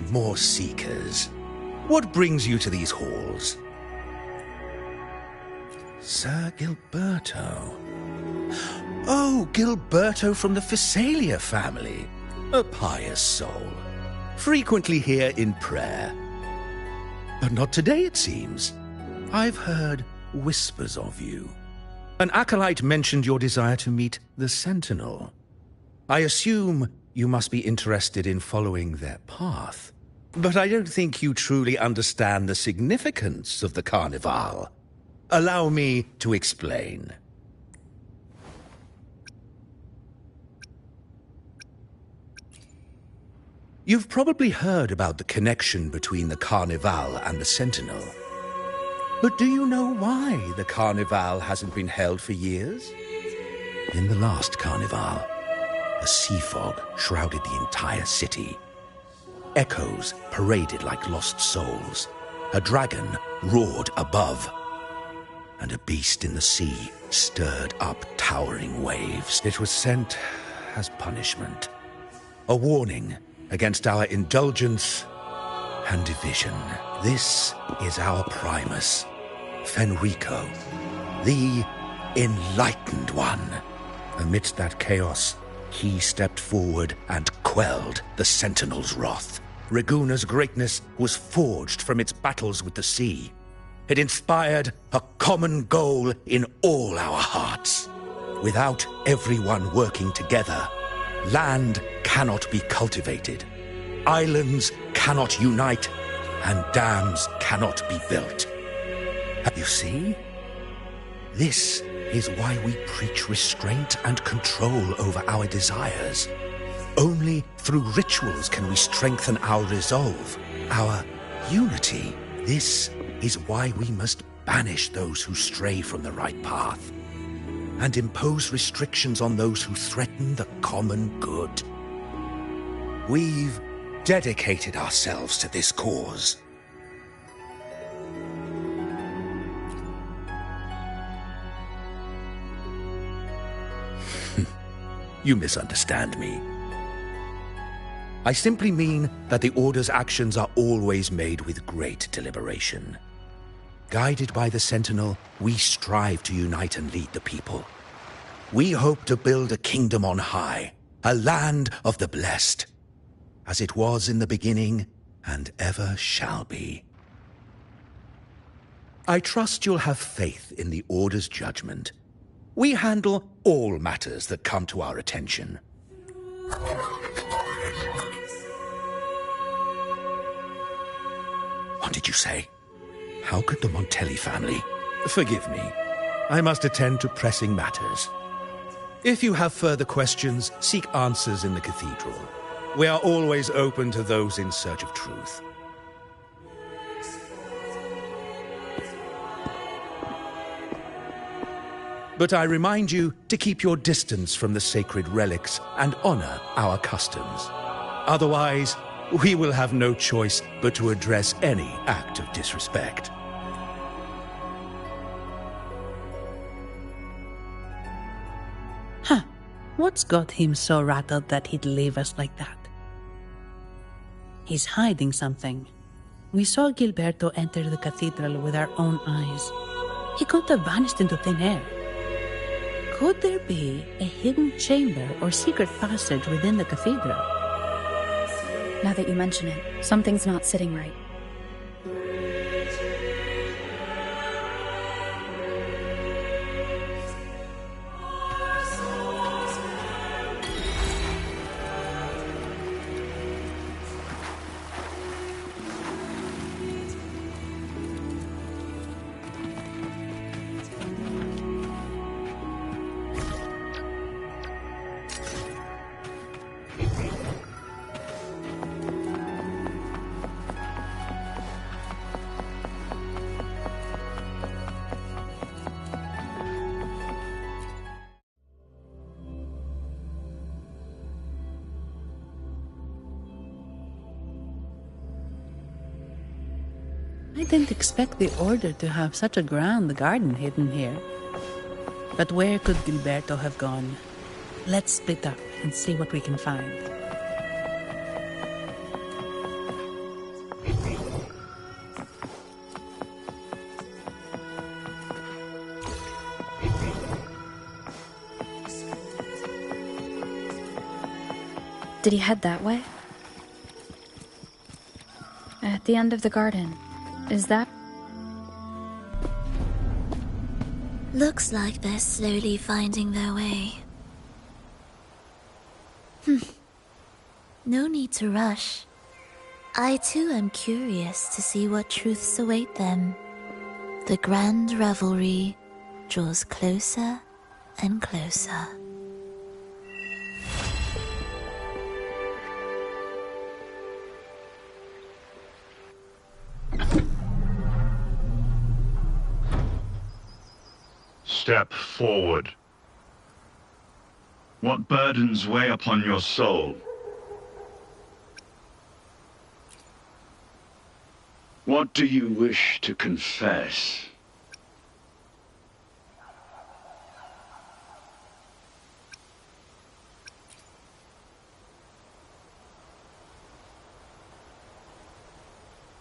More seekers. What brings you to these halls? Sir Gilberto. Oh, Gilberto from the Phasalia family. A pious soul. Frequently here in prayer. But not today, it seems. I've heard whispers of you. An acolyte mentioned your desire to meet the Sentinel. I assume you must be interested in following their path. But I don't think you truly understand the significance of the Carnival. Allow me to explain. You've probably heard about the connection between the Carnival and the Sentinel. But do you know why the Carnival hasn't been held for years? In the last Carnival, a sea fog shrouded the entire city. Echoes paraded like lost souls. A dragon roared above. And a beast in the sea stirred up towering waves. It was sent as punishment. A warning against our indulgence and division. This is our Primus, Fenrico, the Enlightened One. Amidst that chaos, he stepped forward and quelled the Sentinel's wrath. Raguna's greatness was forged from its battles with the sea. It inspired a common goal in all our hearts. Without everyone working together, land cannot be cultivated, islands cannot unite, and dams cannot be built. You see? This is why we preach restraint and control over our desires. Only through rituals can we strengthen our resolve, our unity. This is why we must banish those who stray from the right path and impose restrictions on those who threaten the common good. We've dedicated ourselves to this cause. You misunderstand me. I simply mean that the Order's actions are always made with great deliberation. Guided by the Sentinel, we strive to unite and lead the people. We hope to build a kingdom on high, a land of the blessed, as it was in the beginning and ever shall be. I trust you'll have faith in the Order's judgment. We handle all matters that come to our attention. What did you say? How could the Montelli family? Forgive me. I must attend to pressing matters. If you have further questions, seek answers in the cathedral. We are always open to those in search of truth. But I remind you to keep your distance from the sacred relics and honor our customs. Otherwise, we will have no choice but to address any act of disrespect. Huh. What's got him so rattled that he'd leave us like that? He's hiding something. We saw Gilberto enter the cathedral with our own eyes. He couldn't have vanished into thin air. Could there be a hidden chamber or secret passage within the cathedral? Now that you mention it, something's not sitting right. I didn't expect the Order to have such a grand garden hidden here. But where could Gilberto have gone? Let's split up and see what we can find. Did he head that way? At the end of the garden. Is that? Looks like they're slowly finding their way. No need to rush. I too am curious to see what truths await them. The grand revelry draws closer and closer. Step forward. What burdens weigh upon your soul? What do you wish to confess?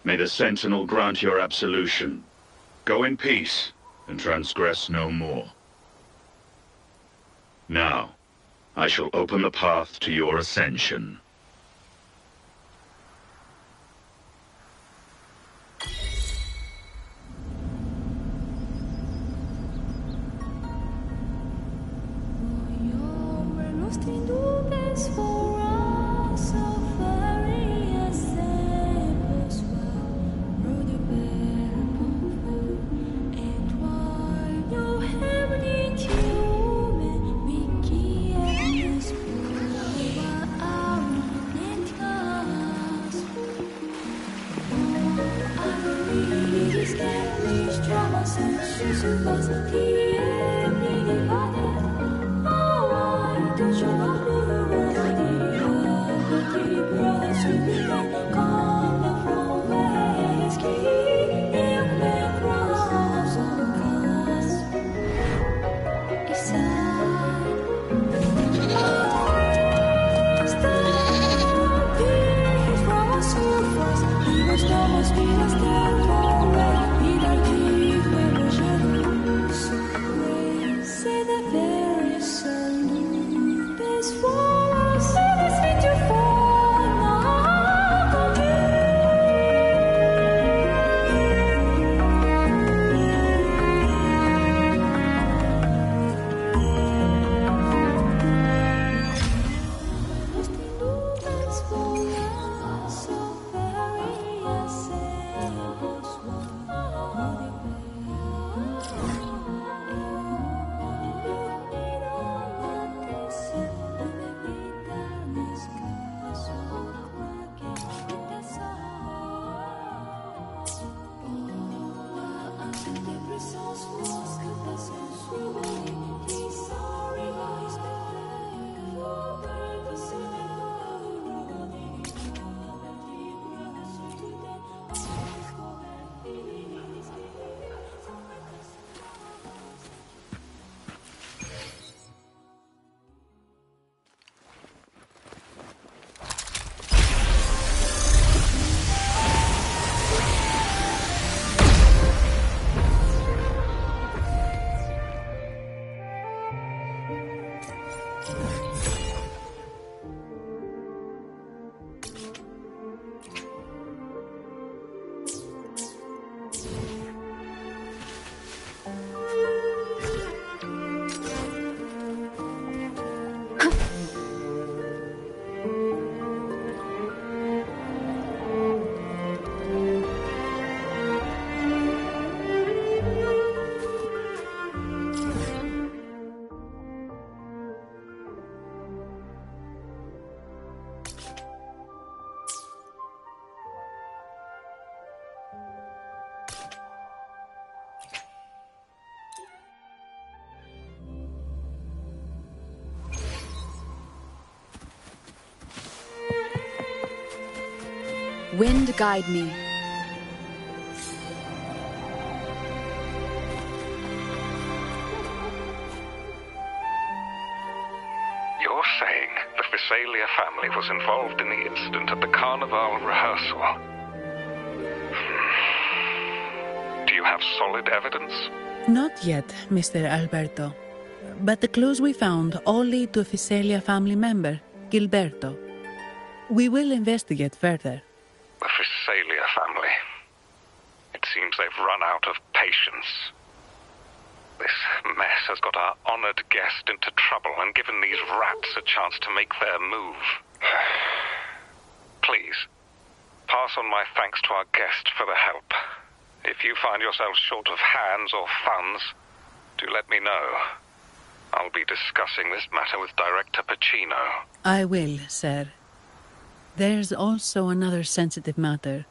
May the Sentinel grant your absolution. Go in peace and transgress no more. Now, I shall open the path to your ascension. Wind guide me. You're saying the Physalia family was involved in the incident at the Carnival rehearsal? Do you have solid evidence? Not yet, Mr. Alberto. But the clues we found all lead to a Physalia family member, Gilberto. We will investigate further. The Physalia family. It seems they've run out of patience. This mess has got our honored guest into trouble and given these rats a chance to make their move. Please, pass on my thanks to our guest for the help. If you find yourself short of hands or funds, do let me know. I'll be discussing this matter with Director Pacino. I will, sir. There's also another sensitive matter.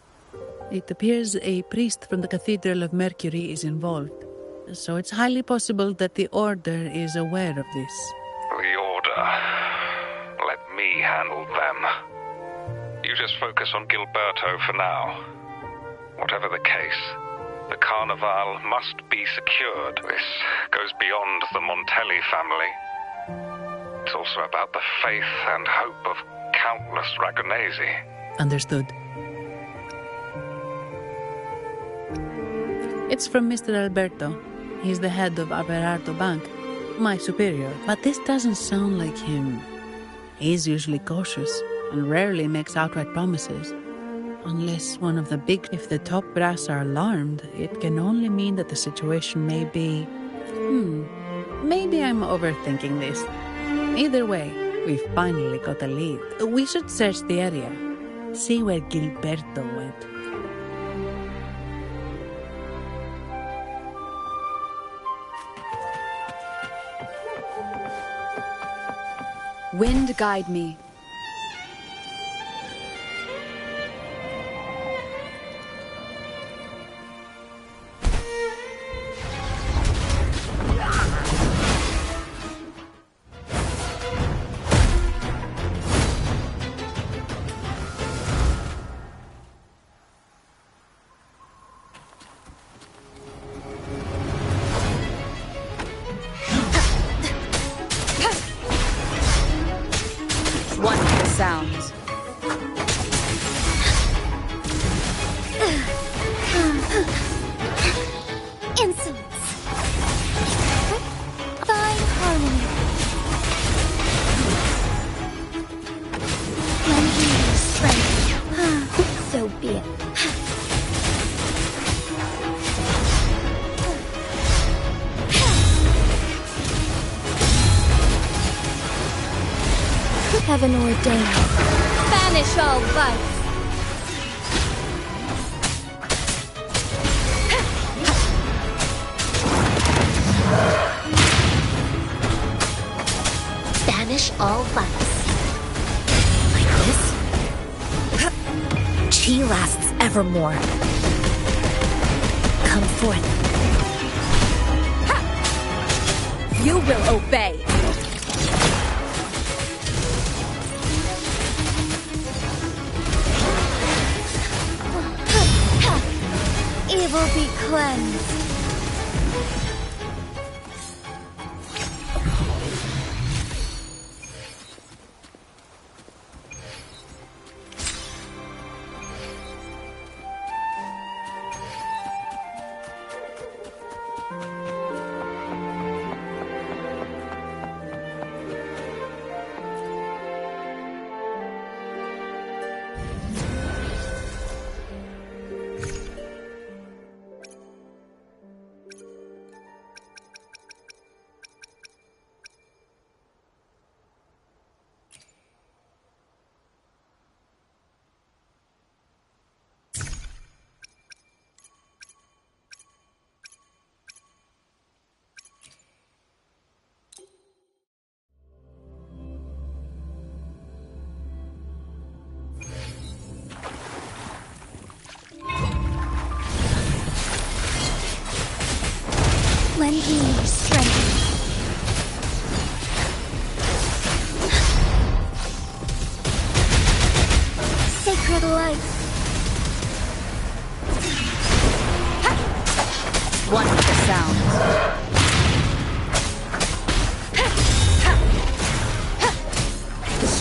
It appears a priest from the Cathedral of Mercury is involved, so it's highly possible that the Order is aware of this. The Order. Let me handle them. You just focus on Gilberto for now. Whatever the case, the Carnival must be secured. This goes beyond the Montelli family. It's also about the faith and hope of countless Ragonesi. Understood. It's from Mr. Alberto. He's the head of Averardo Bank, my superior. But this doesn't sound like him. He's usually cautious and rarely makes outright promises. Unless one of the big... If the top brass are alarmed, it can only mean that the situation may be... Maybe I'm overthinking this. Either way, we finally got a lead. We should search the area. See where Gilberto went. Wind guide me. Wonderful sounds. Insolence. Fine harmony. Lending me strength. So be it. Heaven ordained. Banish all vice. Banish all vice. Like this? Chi lasts evermore. Come forth. You will obey. Evil be cleansed.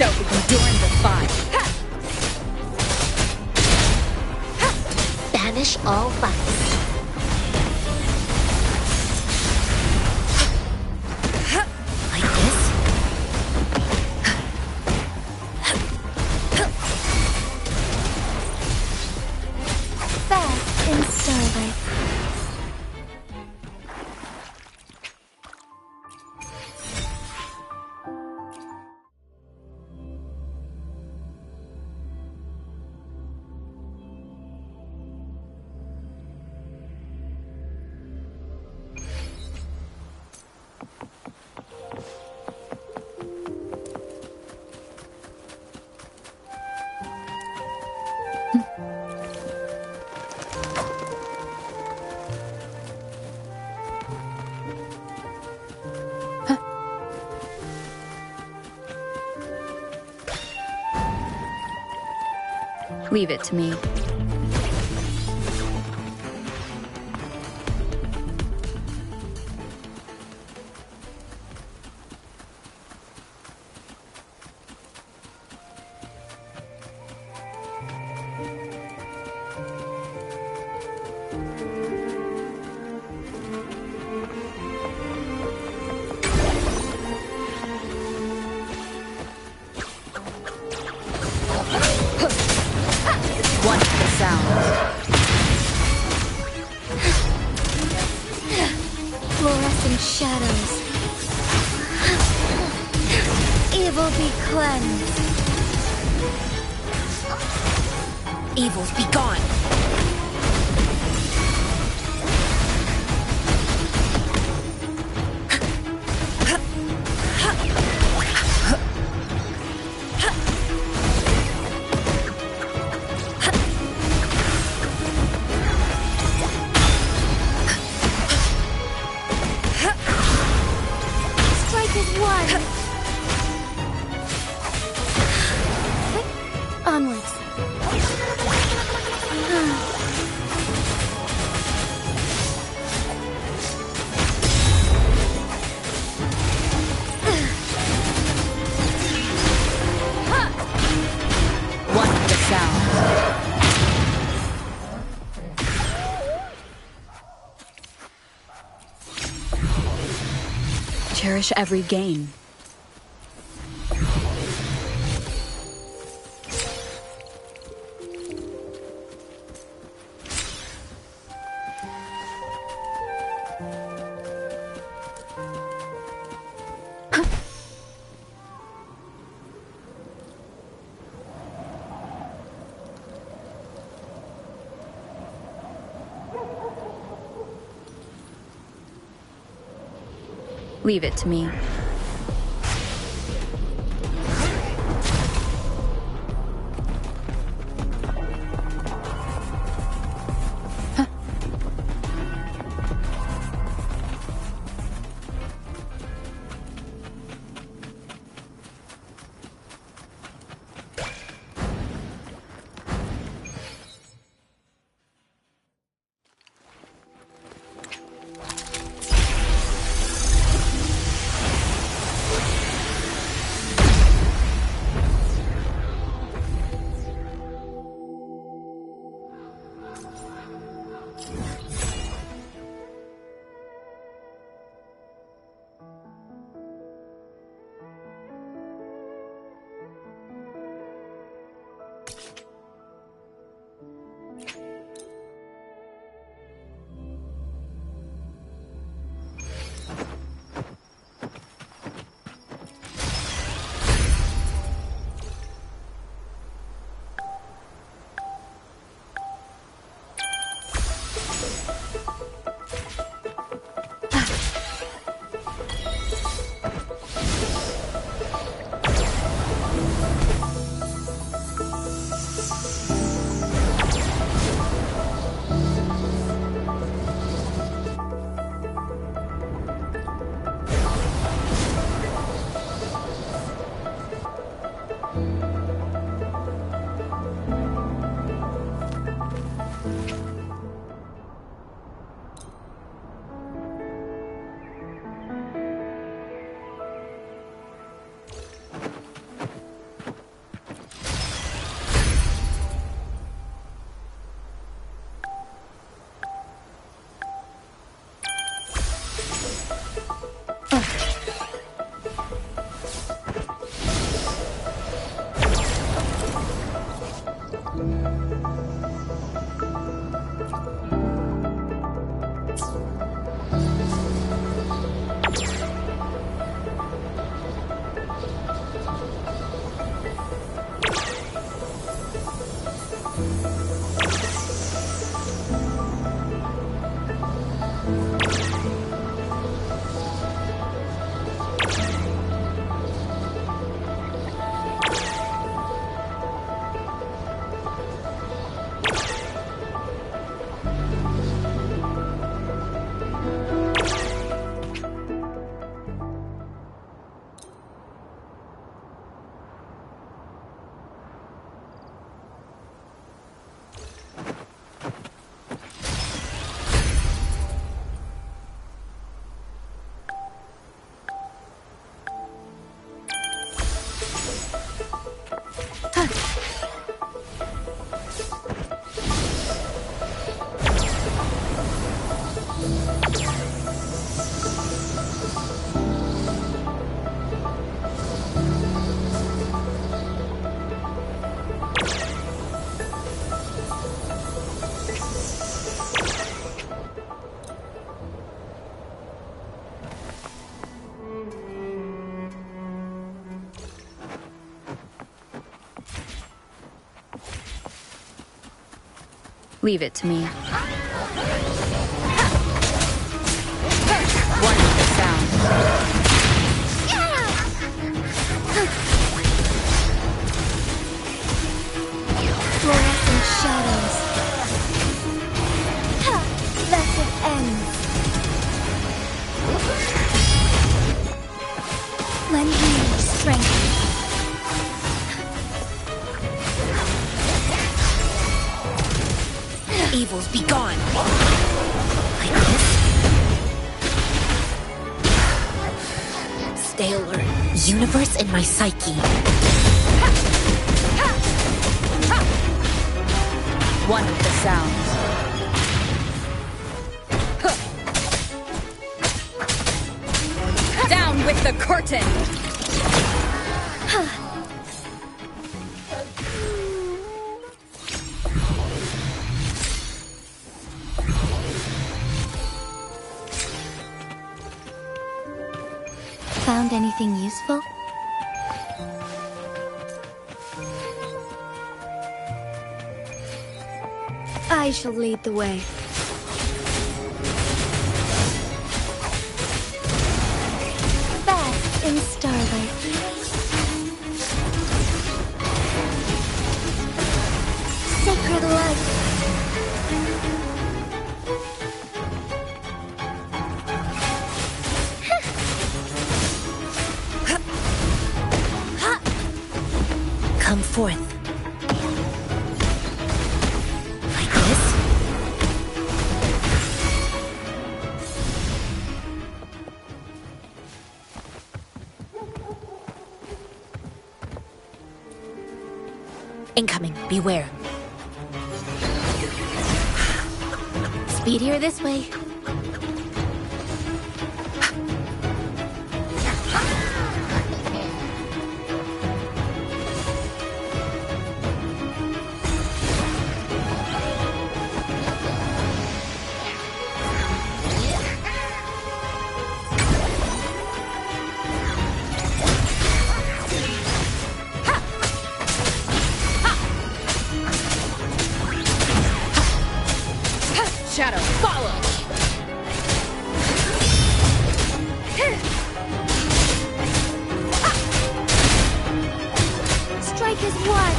yourself with enduring the fire. Banish all vice. Like this? Fast in starlight. Leave it to me. Fluorescent shadows. Evil be cleansed. Evils be gone. Strike as one. Onwards. One the sound. Cherish every gain. Leave it to me. Leave it to me. Wonderful sound. Fluorescent shadows. Thus it ends. Lend me your strength. Evils be gone. Stay alert. Universe in my psyche. One of the sounds. Down with the curtain! Found anything useful? I shall lead the way. Bask in starlight. Sacred light. Come forth. Like this? Incoming. Beware. Speedier this way. Shadow, follow! Strike as one.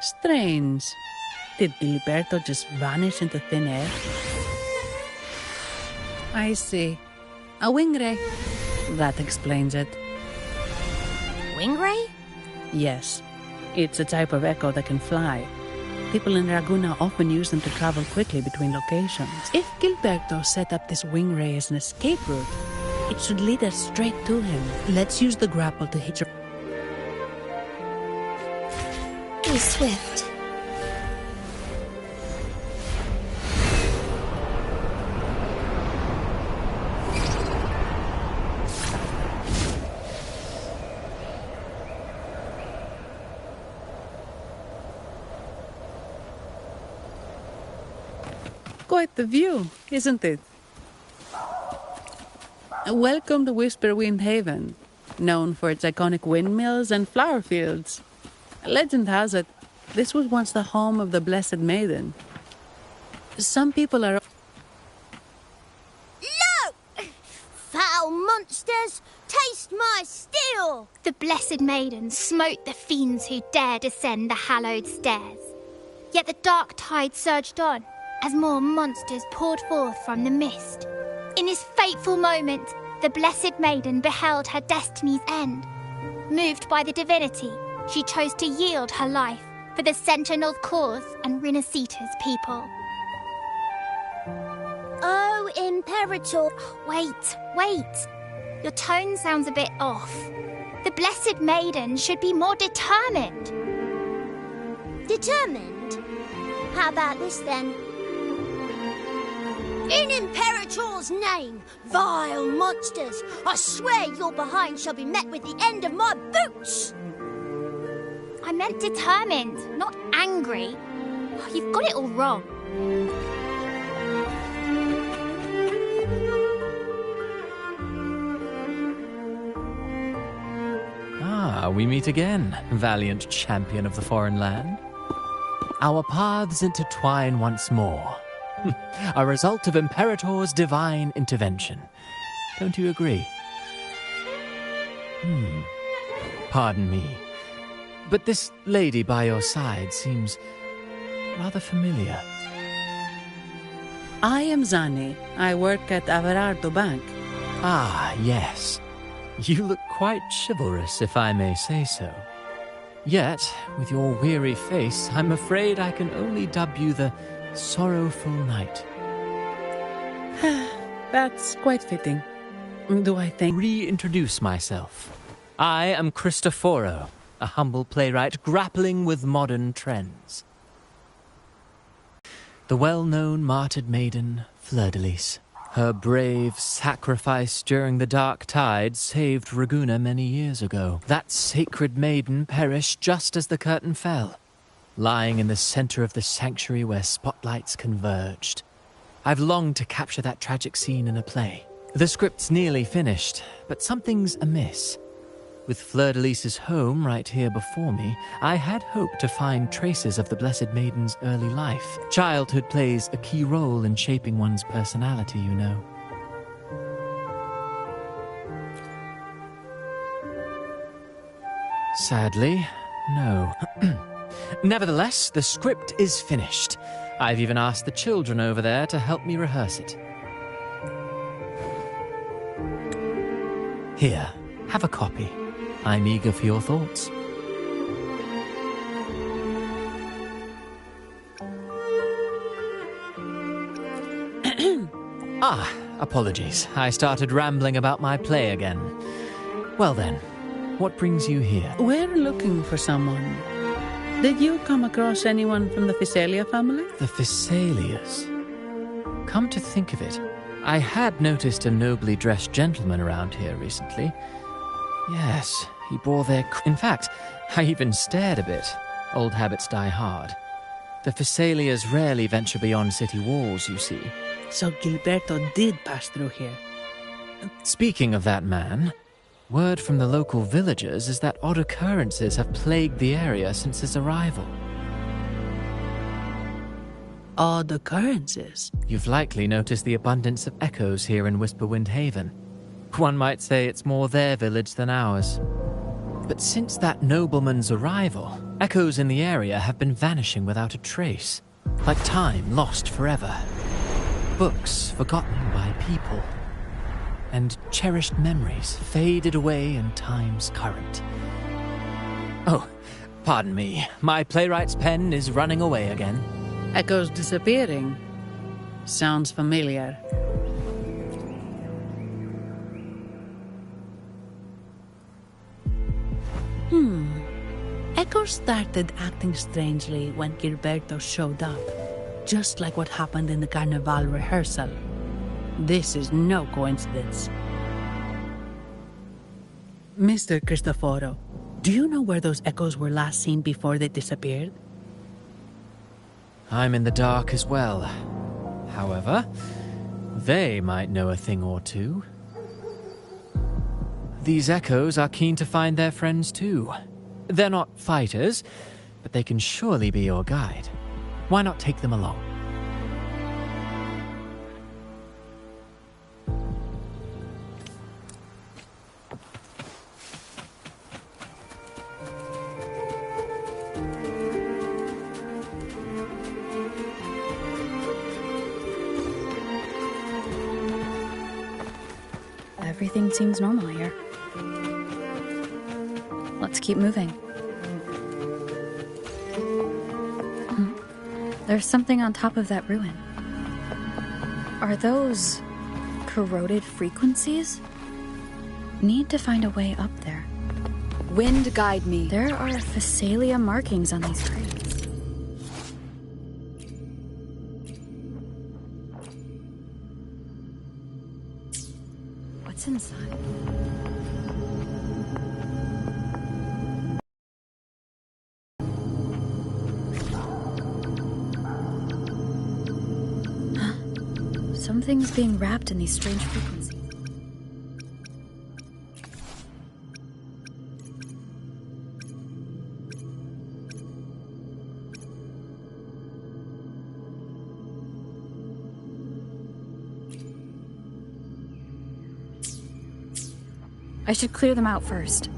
Strange. Did Gilberto just vanish into thin air? I see. A wing ray. That explains it. Wing ray? Yes. It's a type of echo that can fly. People in Raguna often use them to travel quickly between locations. If Gilberto set up this wing ray as an escape route, it should lead us straight to him. Let's use the grapple to hitch a... Be swift. Quite the view, isn't it? Welcome to Whisperwind Haven, known for its iconic windmills and flower fields. Legend has it, this was once the home of the Blessed Maiden. Some people are... No! Foul monsters, taste my steel! The Blessed Maiden smote the fiends who dare descend the hallowed stairs. Yet the dark tide surged on as more monsters poured forth from the mist. In this fateful moment, the Blessed Maiden beheld her destiny's end. Moved by the divinity, she chose to yield her life for the Sentinel's cause and Renacita's people. Oh, Imperator. Wait. Your tone sounds a bit off. The Blessed Maiden should be more determined. Determined? How about this then? In Imperator's name, vile monsters, I swear your behind shall be met with the end of my boots! I meant determined, not angry. You've got it all wrong. Ah, we meet again, valiant champion of the foreign land. Our paths intertwine once more. A result of Imperator's divine intervention. Don't you agree? Pardon me, but this lady by your side seems rather familiar. I am Zani. I work at Averardo Bank. Ah, yes. You look quite chivalrous, if I may say so. Yet, with your weary face, I'm afraid I can only dub you the Sorrowful Knight. That's quite fitting. Do I think... Reintroduce myself. I am Cristoforo, a humble playwright grappling with modern trends. The well-known martyred maiden, Fleur-de-Lis. Her brave sacrifice during the dark tide saved Raguna many years ago. That sacred maiden perished just as the curtain fell, lying in the center of the sanctuary where spotlights converged. I've longed to capture that tragic scene in a play. The script's nearly finished, but something's amiss. With Fleur-de-Lis's home right here before me, I had hoped to find traces of the Blessed Maiden's early life. Childhood plays a key role in shaping one's personality, you know. Sadly, no. Nevertheless, the script is finished. I've even asked the children over there to help me rehearse it. Here, have a copy. I'm eager for your thoughts. Apologies. I started rambling about my play again. Well then, what brings you here? We're looking for someone. Did you come across anyone from the Physalia family? The Physalias? Come to think of it, I had noticed a nobly dressed gentleman around here recently. Yes, he bore their... In fact, I even stared a bit. Old habits die hard. The Physalias rarely venture beyond city walls, you see. So Gilberto did pass through here. Speaking of that man, word from the local villagers is that odd occurrences have plagued the area since his arrival. Odd occurrences? You've likely noticed the abundance of echoes here in Whisperwind Haven. One might say it's more their village than ours. But since that nobleman's arrival, echoes in the area have been vanishing without a trace, like time lost forever. Books forgotten by people, and cherished memories faded away in time's current. Oh, pardon me, my playwright's pen is running away again. Echoes disappearing. Sounds familiar. Echoes started acting strangely when Gilberto showed up, just like what happened in the Carnival rehearsal. This is no coincidence. Mr. Cristoforo, do you know where those echoes were last seen before they disappeared? I'm in the dark as well. However, they might know a thing or two. These echoes are keen to find their friends too. They're not fighters, but they can surely be your guide. Why not take them along? Everything seems normal here. Let's keep moving. There's something on top of that ruin. Are those corroded frequencies? Need to find a way up there. Wind guide me. There are Phasalia markings on these crates. What's inside? Something's being wrapped in these strange frequencies. I should clear them out first.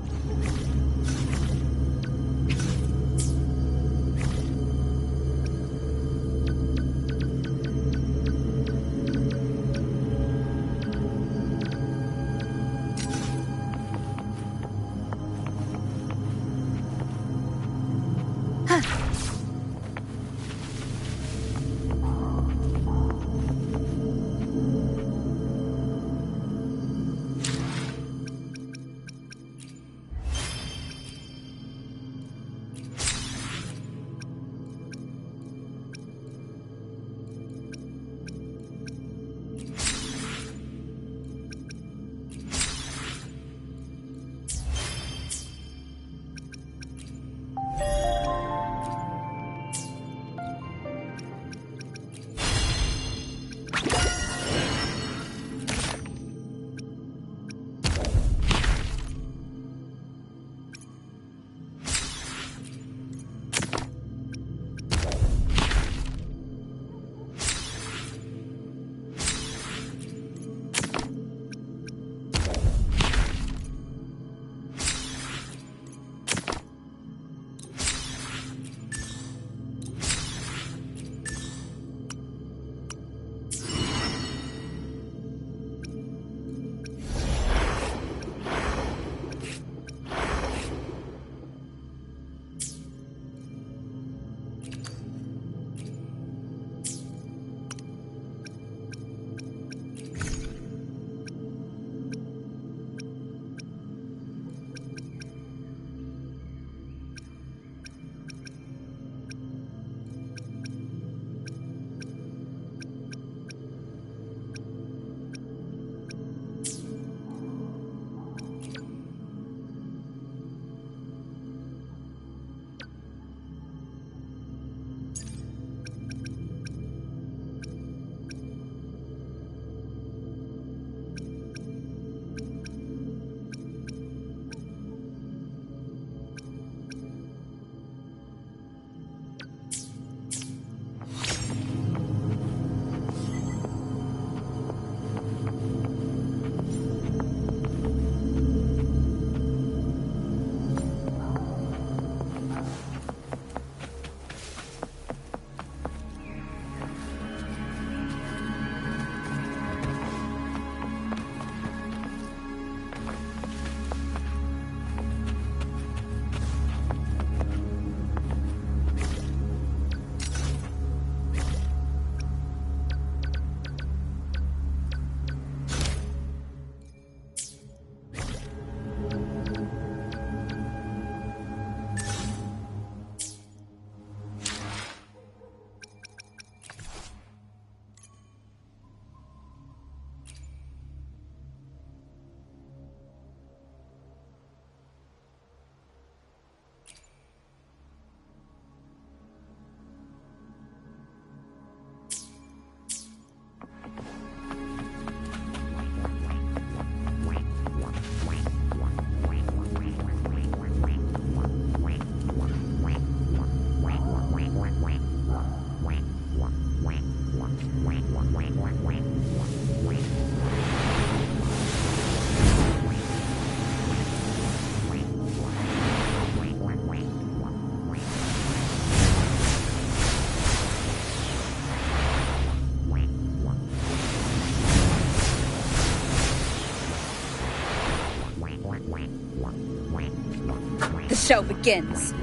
show begins.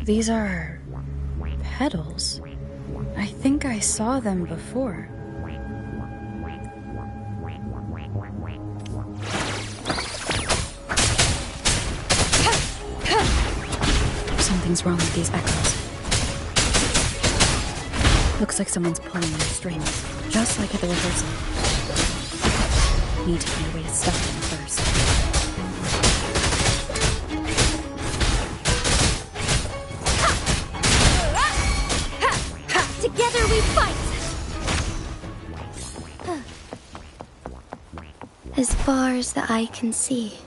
These are petals. I think I saw them before. Something's wrong with these echoes. Looks like someone's pulling on the strings, just like at the rehearsal. Need to find a way to stop them first. Together we fight! As far as the eye can see.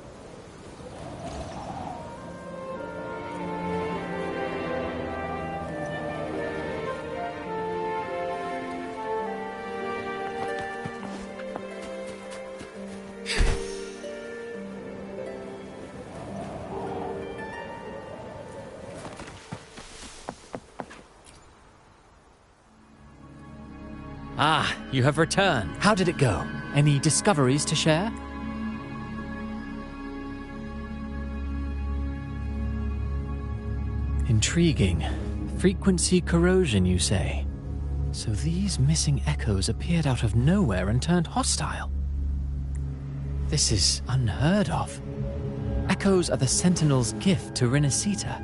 Ah, you have returned. How did it go? Any discoveries to share? Intriguing. Frequency corrosion, you say? So these missing echoes appeared out of nowhere and turned hostile. This is unheard of. Echoes are the Sentinel's gift to Renacita.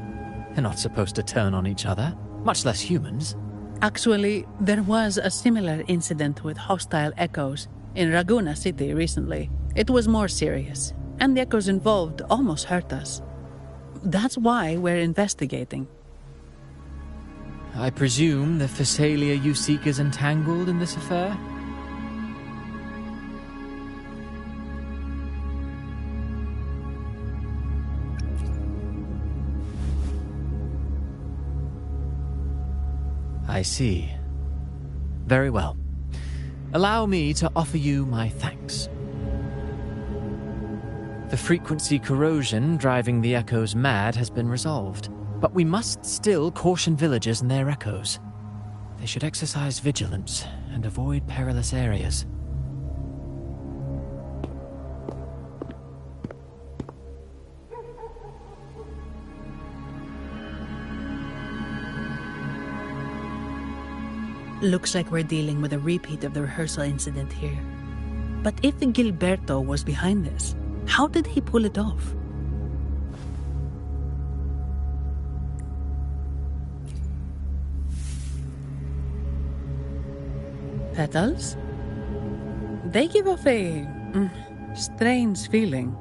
They're not supposed to turn on each other, much less humans. Actually, there was a similar incident with hostile echoes in Raguena City recently. It was more serious, and the echoes involved almost hurt us. That's why we're investigating. I presume the Phasalia you seek is entangled in this affair? I see. Very well. Allow me to offer you my thanks. The frequency corrosion driving the echoes mad has been resolved, but we must still caution villagers and their echoes. They should exercise vigilance and avoid perilous areas. Looks like we're dealing with a repeat of the rehearsal incident here. But if Gilberto was behind this, how did he pull it off? Petals? They give off a strange feeling.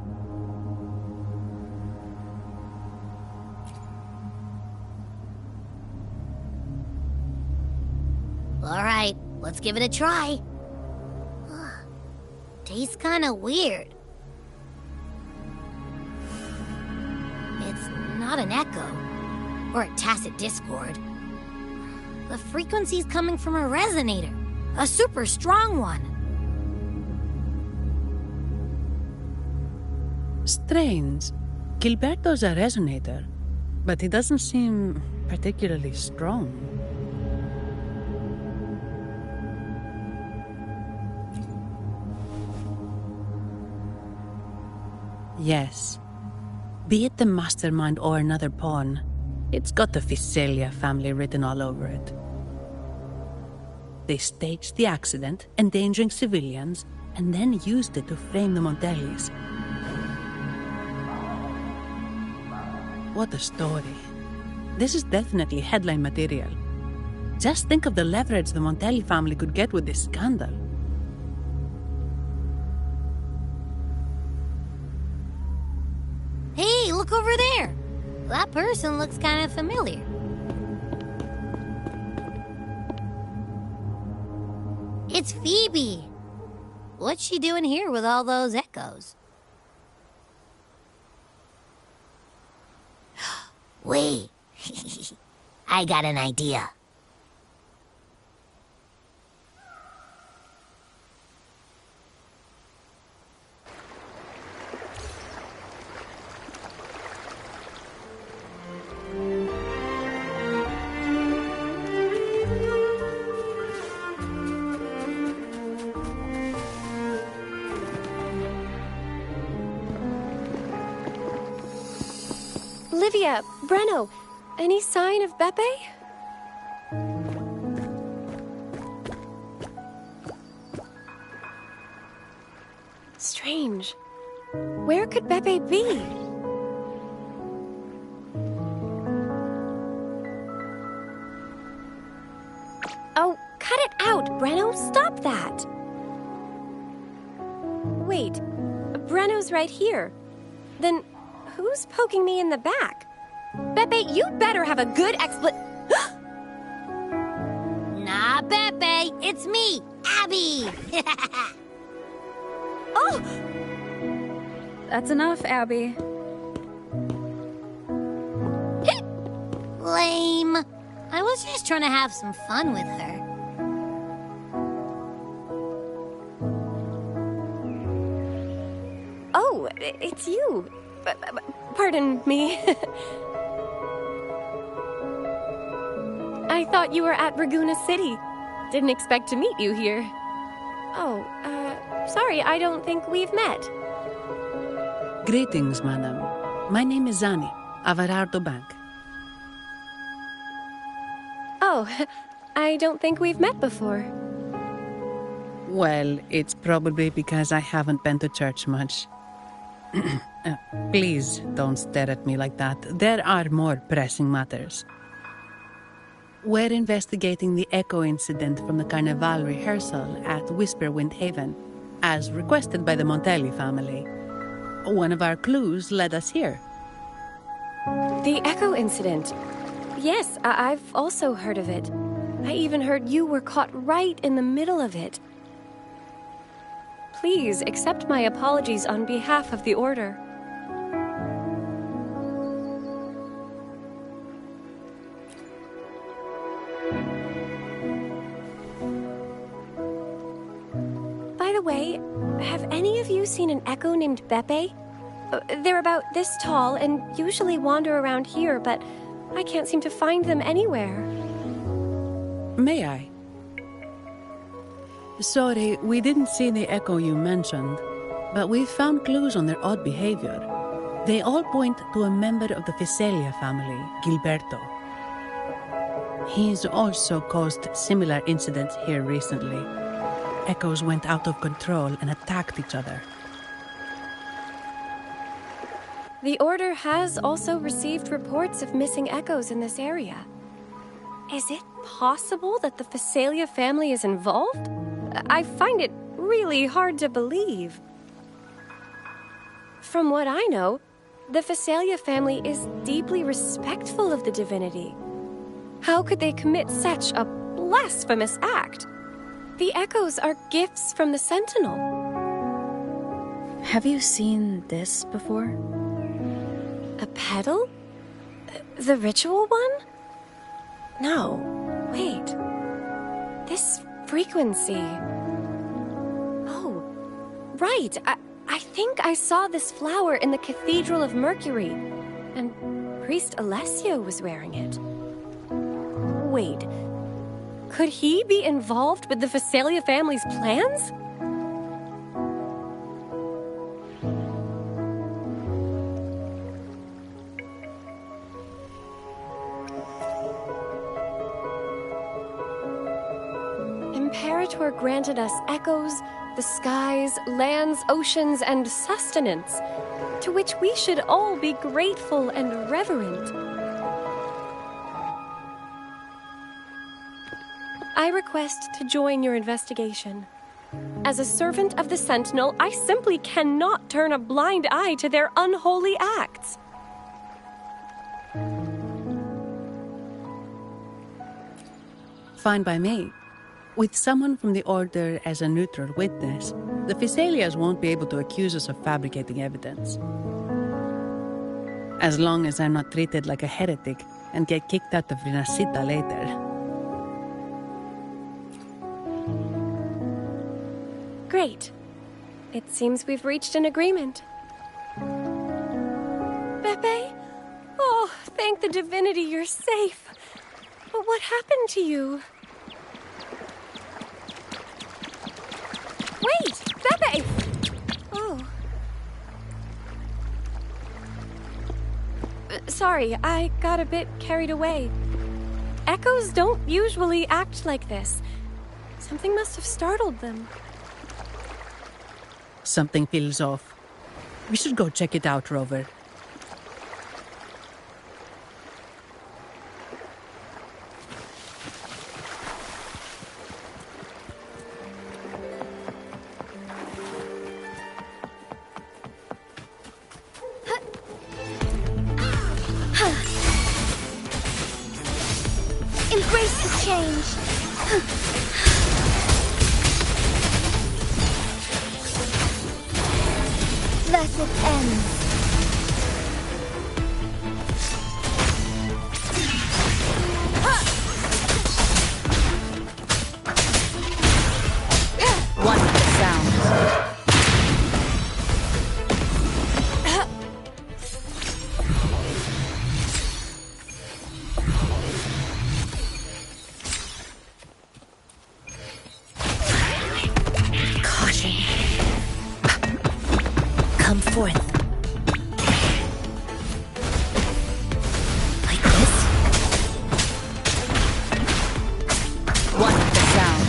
All right, let's give it a try. Tastes kinda weird. It's not an echo, or a tacit discord. The frequency's coming from a resonator, a super strong one. Strange. Gilberto's a resonator, but he doesn't seem particularly strong. Yes. Be it the mastermind or another pawn, it's got the Phasalia family written all over it. They staged the accident, endangering civilians, and then used it to frame the Montellis. What a story. This is definitely headline material. Just think of the leverage the Montelli family could get with this scandal. Hey, look over there! That person looks kind of familiar. It's Phoebe! What's she doing here with all those echoes? Wait, I got an idea. Olivia, Breno, any sign of Beppe? Strange. Where could Beppe be? Oh, cut it out, Breno! Stop that! Wait, Breno's right here. Then who's poking me in the back? Beppe, you better have a good Nah, Beppe, it's me, Abby! Oh! That's enough, Abby. Lame. I was just trying to have some fun with her. Oh, it's you. Pardon me. I thought you were at Raguena City. Didn't expect to meet you here. Oh, sorry, I don't think we've met. Greetings, madam. My name is Zani, Avarardo Bank. Oh, I don't think we've met before. Well, it's probably because I haven't been to church much. Please don't stare at me like that. There are more pressing matters. We're investigating the echo incident from the Carnival rehearsal at Whisperwind Haven, as requested by the Montelli family. One of our clues led us here. The echo incident. Yes, I've also heard of it. I even heard you were caught right in the middle of it. Please accept my apologies on behalf of the Order. By the way, have any of you seen an echo named Beppe? They're about this tall and usually wander around here, but I can't seem to find them anywhere. May I? Sorry, we didn't see the echo you mentioned, but we found clues on their odd behavior. They all point to a member of the Fiselia family, Gilberto. He's also caused similar incidents here recently. Echoes went out of control and attacked each other. The Order has also received reports of missing echoes in this area. Is it possible that the Fiselia family is involved? I find it really hard to believe. From what I know, the Fiselia family is deeply respectful of the divinity. How could they commit such a blasphemous act? The echoes are gifts from the Sentinel. Have you seen this before? A pedal? The ritual one? No. Wait. This frequency. Oh, right. I think I saw this flower in the Cathedral of Mercury, and Priest Alessio was wearing it. Wait. Could he be involved with the Fiselia family's plans? Imperator granted us echoes, the skies, lands, oceans, and sustenance, to which we should all be grateful and reverent. I request to join your investigation. As a servant of the Sentinel, I simply cannot turn a blind eye to their unholy acts. Fine by me. With someone from the Order as a neutral witness, the Fiselias won't be able to accuse us of fabricating evidence. As long as I'm not treated like a heretic and get kicked out of Renacita later. Great. It seems we've reached an agreement. Beppe? Oh, thank the divinity you're safe. But what happened to you? Wait! Beppe! Oh. Sorry, I got a bit carried away. Echoes don't usually act like this. Something must have startled them. Something feels off. We should go check it out, Rover. Embrace the change. Let it end. One with the sound. Caution. Come forth. Like this? One with the sound.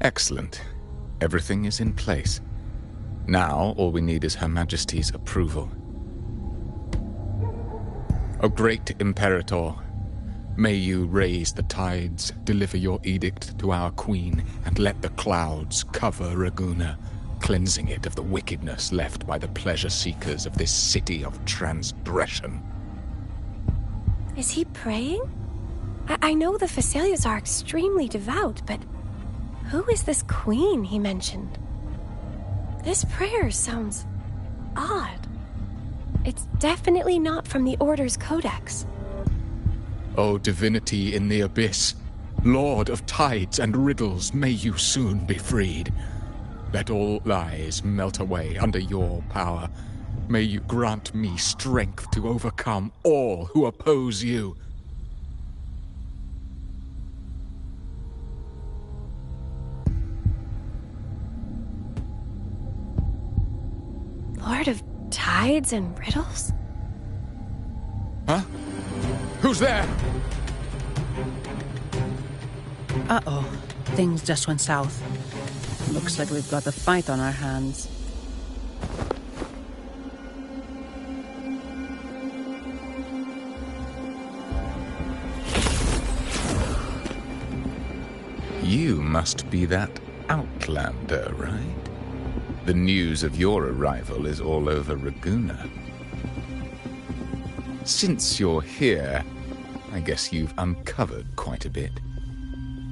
Excellent. Everything is in place. Now, all we need is Her Majesty's approval. O great Imperator, may you raise the tides, deliver your edict to our queen, and let the clouds cover Raguna, cleansing it of the wickedness left by the pleasure-seekers of this city of transgression. Is he praying? I know the Facilias are extremely devout, but who is this queen he mentioned? This prayer sounds odd. It's definitely not from the Order's codex. O divinity in the abyss, Lord of tides and riddles, may you soon be freed. Let all lies melt away under your power. May you grant me strength to overcome all who oppose you. Lord of tides and riddles? Huh? Who's there? Uh-oh. Things just went south. Looks like we've got a fight on our hands. You must be that outlander, right? The news of your arrival is all over Raguna. Since you're here, I guess you've uncovered quite a bit.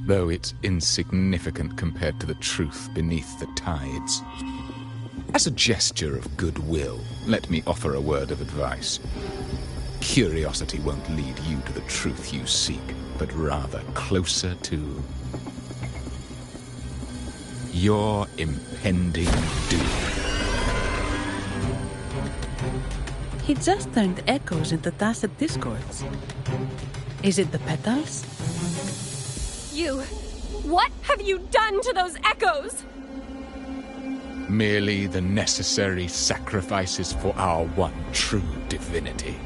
Though it's insignificant compared to the truth beneath the tides. As a gesture of goodwill, let me offer a word of advice. Curiosity won't lead you to the truth you seek, but rather closer to your impending doom. He just turned echoes into tacit discords. Is it the petals? What have you done to those echoes? Merely the necessary sacrifices for our one true divinity.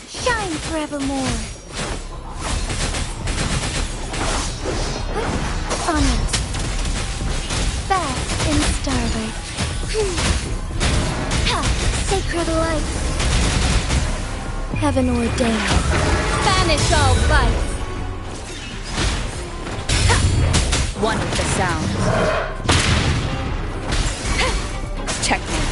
Shine forevermore. Honored. Fair in starlight. Sacred light. Heaven ordained. Banish all vice. One with the sound. Checkmate.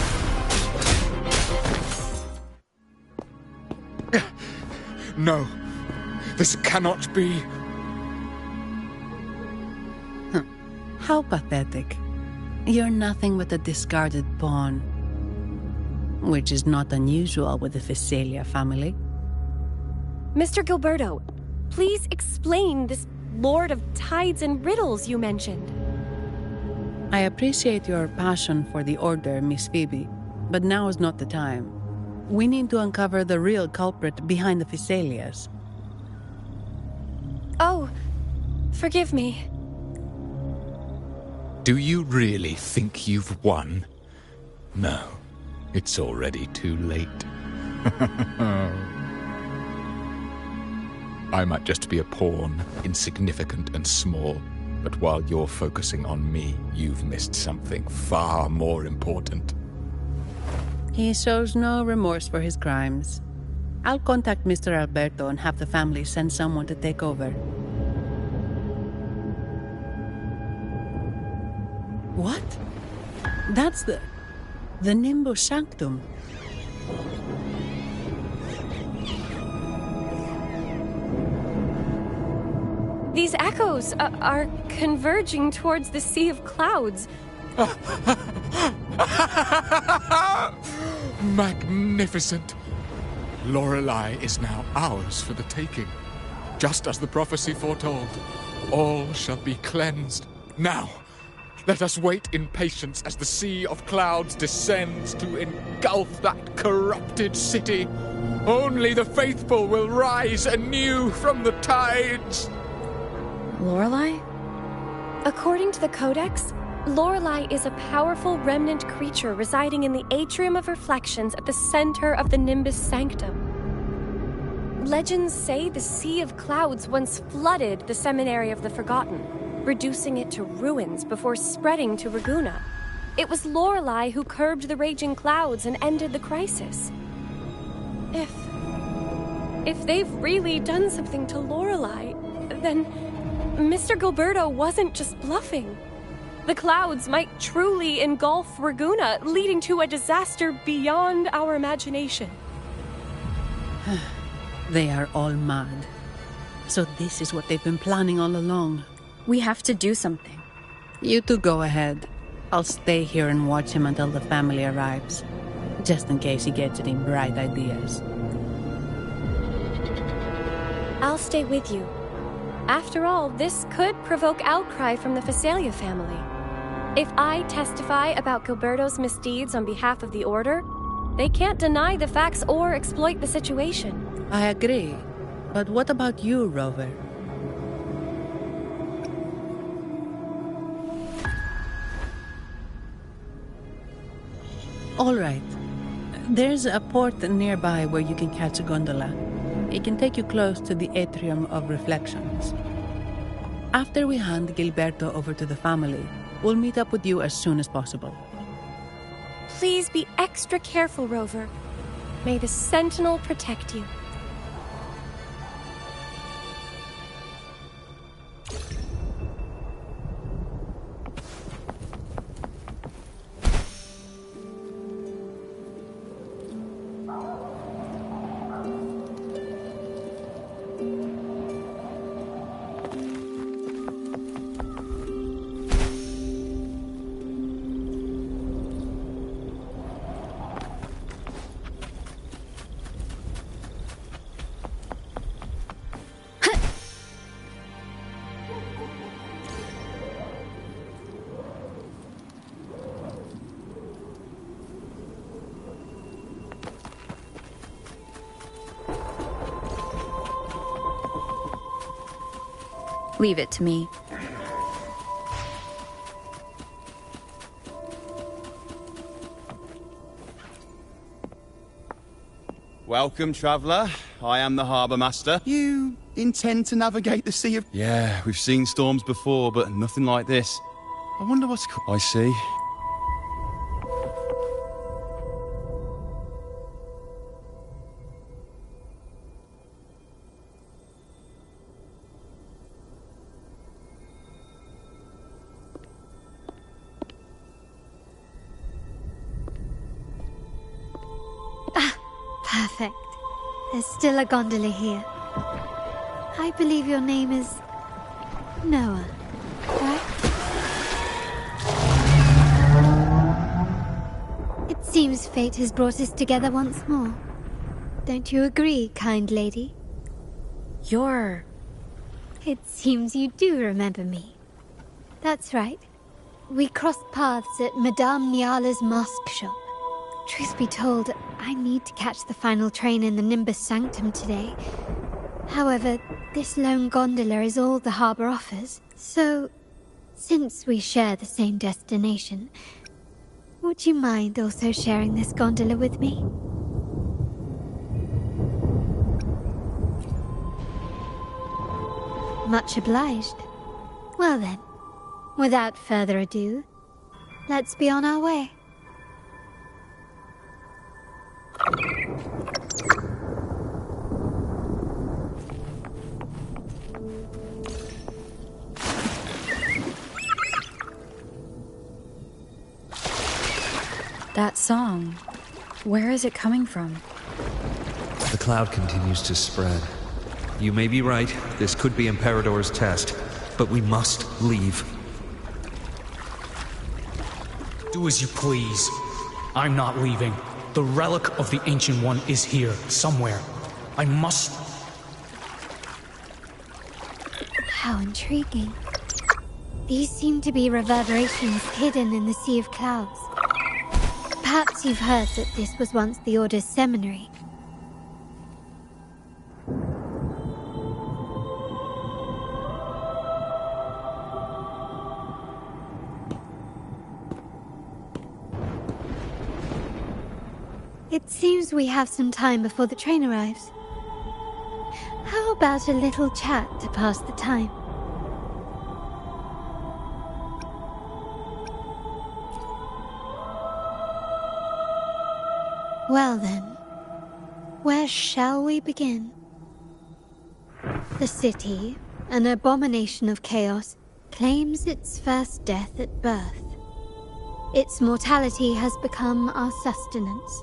No, this cannot be. How pathetic. You're nothing but a discarded pawn. which is not unusual with the Physalia family. Mr. Gilberto, please explain this Lord of Tides and Riddles you mentioned. I appreciate your passion for the Order, Miss Phoebe, but now is not the time. We need to uncover the real culprit behind the Physalias. Oh, forgive me. Do you really think you've won? No, it's already too late. I might just be a pawn, insignificant and small, but while you're focusing on me, you've missed something far more important. He shows no remorse for his crimes. I'll contact Mr. Alberto and have the family send someone to take over. What? That's the Nimbus Sanctum. These echoes are converging towards the Sea of Clouds. Magnificent! Lorelei is now ours for the taking. Just as the prophecy foretold, all shall be cleansed. Now, let us wait in patience as the Sea of Clouds descends to engulf that corrupted city. Only the faithful will rise anew from the tides. Lorelei? According to the Codex, Lorelei is a powerful remnant creature residing in the Atrium of Reflections at the center of the Nimbus Sanctum. Legends say the Sea of Clouds once flooded the Seminary of the Forgotten, reducing it to ruins before spreading to Raguna. It was Lorelei who curbed the raging clouds and ended the crisis. If they've really done something to Lorelei, then Mr. Gilberto wasn't just bluffing. The clouds might truly engulf Raguna, leading to a disaster beyond our imagination. They are all mad. So this is what they've been planning all along. We have to do something. You two go ahead. I'll stay here and watch him until the family arrives, just in case he gets any bright ideas. I'll stay with you. After all, this could provoke outcry from the Physalia family. If I testify about Gilberto's misdeeds on behalf of the Order, they can't deny the facts or exploit the situation. I agree. But what about you, Rover? All right. There's a port nearby where you can catch a gondola. It can take you close to the Atrium of Reflections. After we hand Gilberto over to the family, we'll meet up with you as soon as possible. Please be extra careful, Rover. May the Sentinel protect you. Leave it to me. Welcome, traveller. I am the Harbour Master. You intend to navigate the Sea of... Yeah, we've seen storms before, but nothing like this. I wonder what's... I see. Perfect. There's still a gondola here. I believe your name is Noah, right? It's Seems fate has brought us together once more. Don't you agree, kind lady? You're... It seems you do remember me. That's right. We crossed paths at Madame Niala's mask shop. Truth be told, I need to catch the final train in the Nimbus Sanctum today. However, this lone gondola is all the harbour offers. So, since we share the same destination, would you mind also sharing this gondola with me? Much obliged. Well then, without further ado, let's be on our way. That song, where is it coming from? The cloud continues to spread. You may be right, this could be Imperador's test, but we must leave. Do as you please. I'm not leaving. The relic of the Ancient One is here, somewhere. I must... How intriguing. These seem to be reverberations hidden in the sea of clouds. Perhaps you've heard that this was once the Order's seminary. It seems we have some time before the train arrives. How about a little chat to pass the time? Well then, where shall we begin? The city, an abomination of chaos, claims its first death at birth. Its mortality has become our sustenance,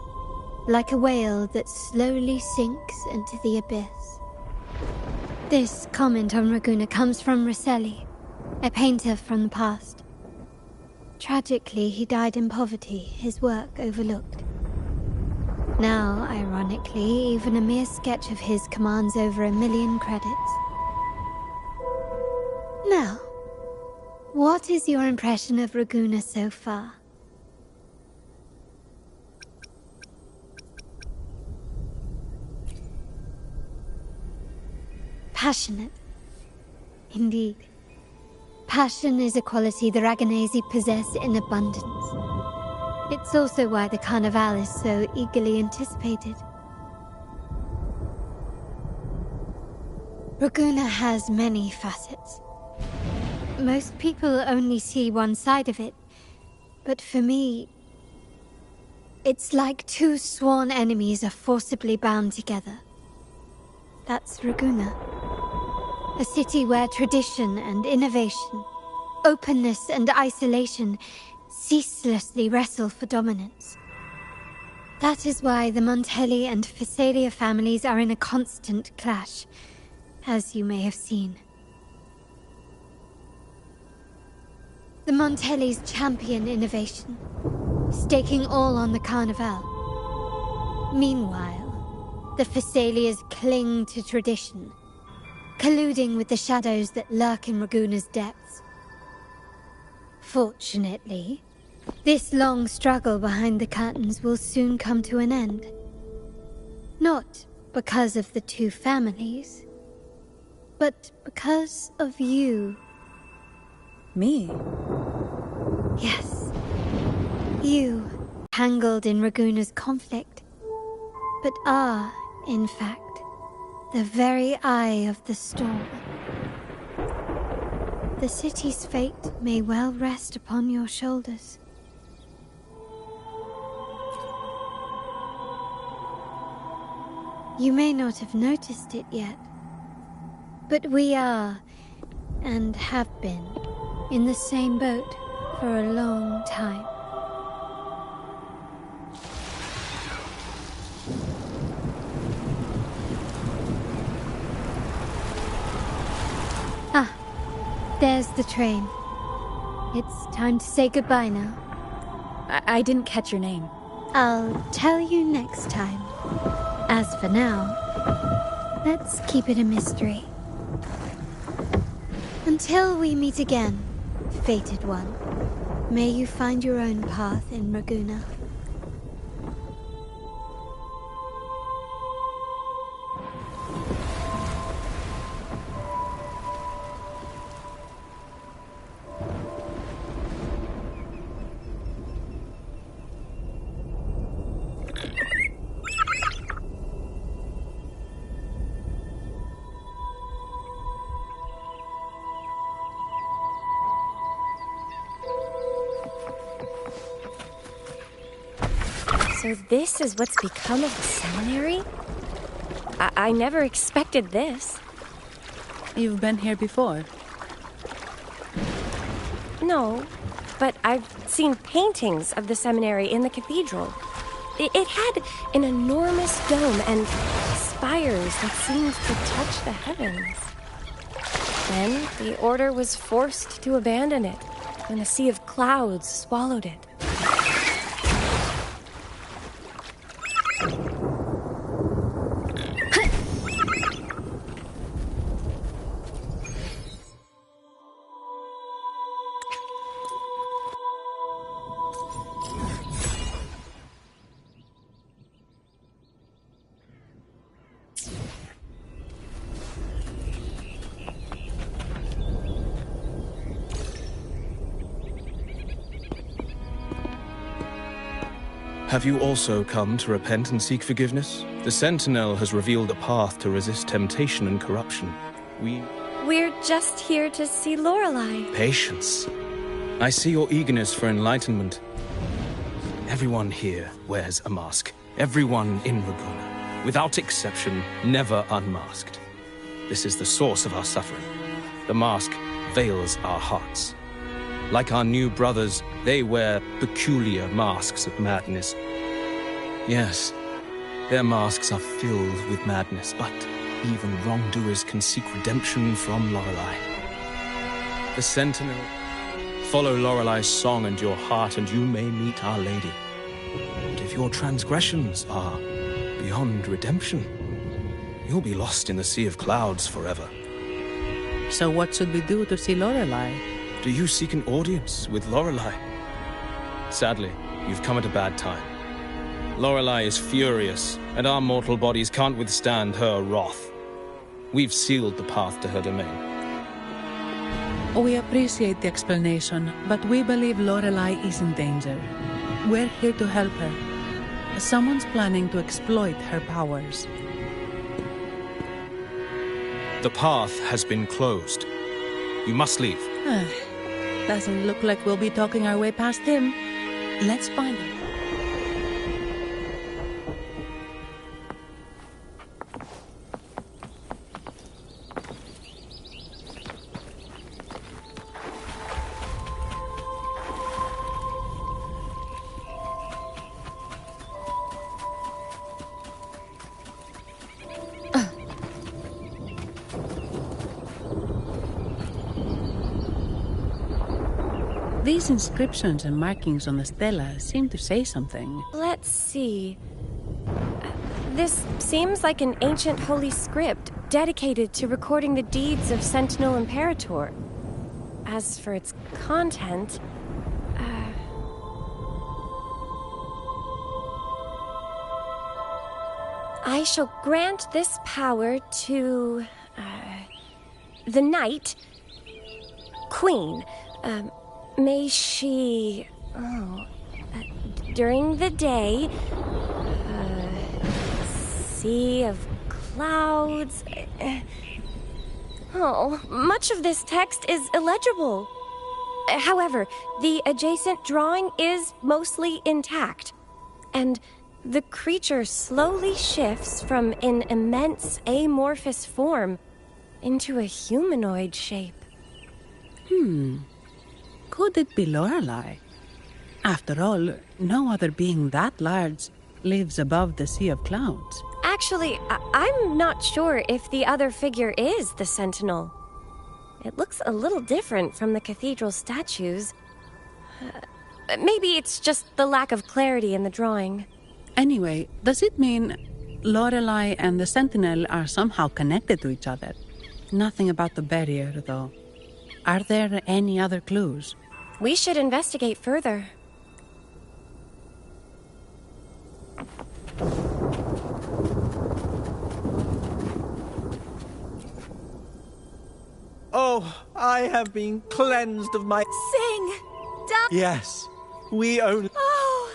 like a whale that slowly sinks into the abyss. This comment on Raguna comes from Rosselli, a painter from the past. Tragically, he died in poverty, his work overlooked. Now, ironically, even a mere sketch of his commands over 1 million credits. Now, what is your impression of Raguna so far? Passionate. Indeed. Passion is a quality the Raganesi possess in abundance. It's also why the Carnival is so eagerly anticipated. Raguna has many facets. Most people only see one side of it, but for me, it's like two sworn enemies are forcibly bound together. That's Raguna. A city where tradition and innovation, openness and isolation ceaselessly wrestle for dominance. That is why the Montelli and Phasalia families are in a constant clash, as you may have seen. The Montellis champion innovation, staking all on the Carnival. Meanwhile, the Phasalias cling to tradition, colluding with the shadows that lurk in Raguna's depths. Fortunately, this long struggle behind the curtains will soon come to an end. Not because of the two families, but because of you. Me? Yes. You, tangled in Raguna's conflict, but are, in fact, the very eye of the storm. The city's fate may well rest upon your shoulders. You may not have noticed it yet, but we are, and have been, in the same boat for a long time. Ah, there's the train. It's time to say goodbye now. I didn't catch your name. I'll tell you next time. As for now, let's keep it a mystery. Until we meet again, fated one, may you find your own path in Raguna. So this is what's become of the seminary? I never expected this. You've been here before? No, but I've seen paintings of the seminary in the cathedral. It had an enormous dome and spires that seemed to touch the heavens. Then the order was forced to abandon it when a sea of clouds swallowed it. Have you also come to repent and seek forgiveness? The Sentinel has revealed a path to resist temptation and corruption. We're just here to see Lorelei. Patience. I see your eagerness for enlightenment. Everyone here wears a mask. Everyone in Raguna, without exception, never unmasked. This is the source of our suffering. The mask veils our hearts. Like our new brothers, they wear peculiar masks of madness. Yes, their masks are filled with madness, but even wrongdoers can seek redemption from Lorelei. The Sentinel, follow Lorelei's song and your heart, and you may meet Our Lady. But if your transgressions are beyond redemption, you'll be lost in the sea of clouds forever. So what should we do to see Lorelei? Do you seek an audience with Lorelei? Sadly, you've come at a bad time. Lorelei is furious, and our mortal bodies can't withstand her wrath. We've sealed the path to her domain. We appreciate the explanation, but we believe Lorelei is in danger. We're here to help her. Someone's planning to exploit her powers. The path has been closed. You must leave. Doesn't look like we'll be talking our way past him. Let's find him. These inscriptions and markings on the stela seem to say something. Let's see. This seems like an ancient holy script dedicated to recording the deeds of Sentinel Imperator. As for its content, I shall grant this power to the Knight Queen. May she, during the day, sea of clouds. Much of this text is illegible. However, the adjacent drawing is mostly intact, and the creature slowly shifts from an immense amorphous form into a humanoid shape. Could it be Lorelei? After all, no other being that large lives above the sea of clouds. Actually, I'm not sure if the other figure is the Sentinel. It looks a little different from the cathedral statues. Maybe it's just the lack of clarity in the drawing. Anyway, does it mean Lorelei and the Sentinel are somehow connected to each other? Nothing about the barrier, though. Are there any other clues? We should investigate further. Oh, I have been cleansed of my... Sing! Yes, we only... Oh,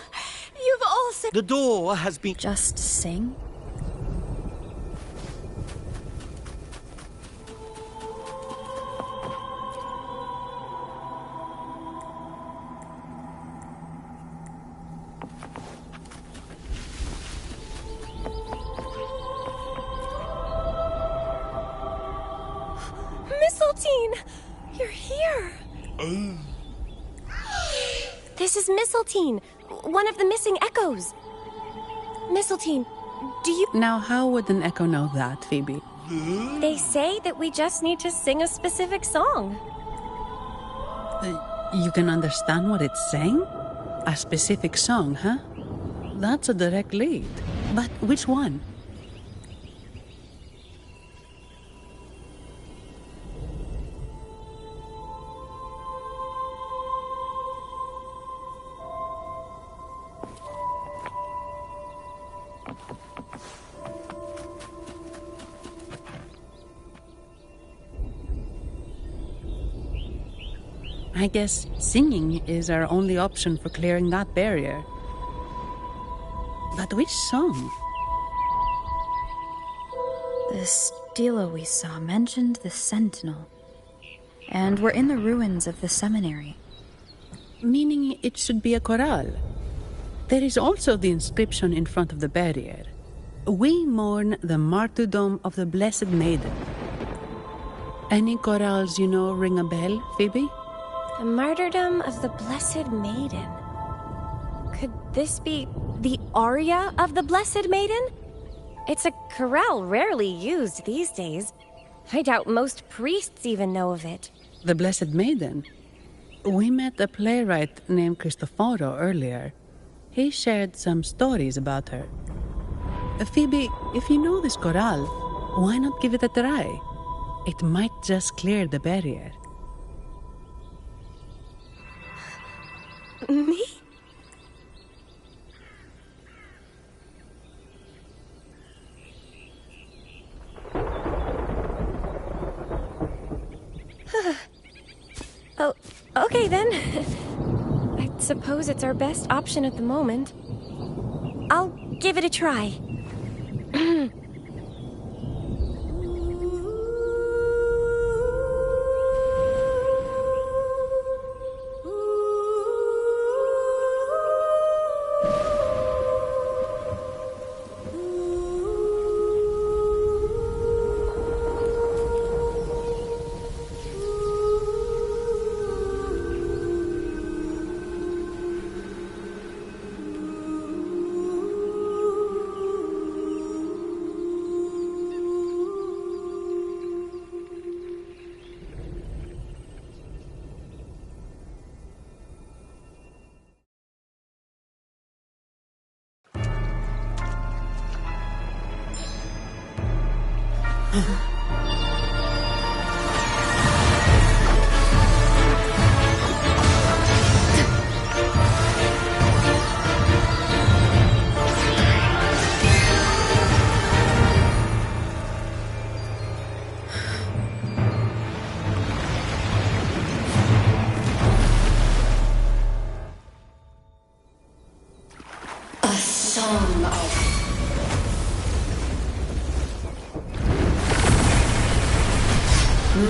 you've also... The door has been... Just sing? Mistletoe! You're here! This is Mistletoe, one of the missing echoes. Mistletoe, do you... Now, how would an echo know that, Phoebe? They say that we just need to sing a specific song. You can understand what it's saying? A specific song, huh? That's a direct lead. But which one? I guess singing is our only option for clearing that barrier. But which song? The stela we saw mentioned the Sentinel. And we're in the ruins of the seminary. Meaning it should be a chorale. There is also the inscription in front of the barrier. We mourn the martyrdom of the Blessed Maiden. Any chorales you know ring a bell, Phoebe? The martyrdom of the Blessed Maiden. Could this be the aria of the Blessed Maiden? It's a chorale rarely used these days. I doubt most priests even know of it. The Blessed Maiden? We met a playwright named Cristoforo earlier. He shared some stories about her. Phoebe, if you know this chorale, why not give it a try? It might just clear the barrier. Me? Oh, okay then. I suppose it's our best option at the moment. I'll give it a try.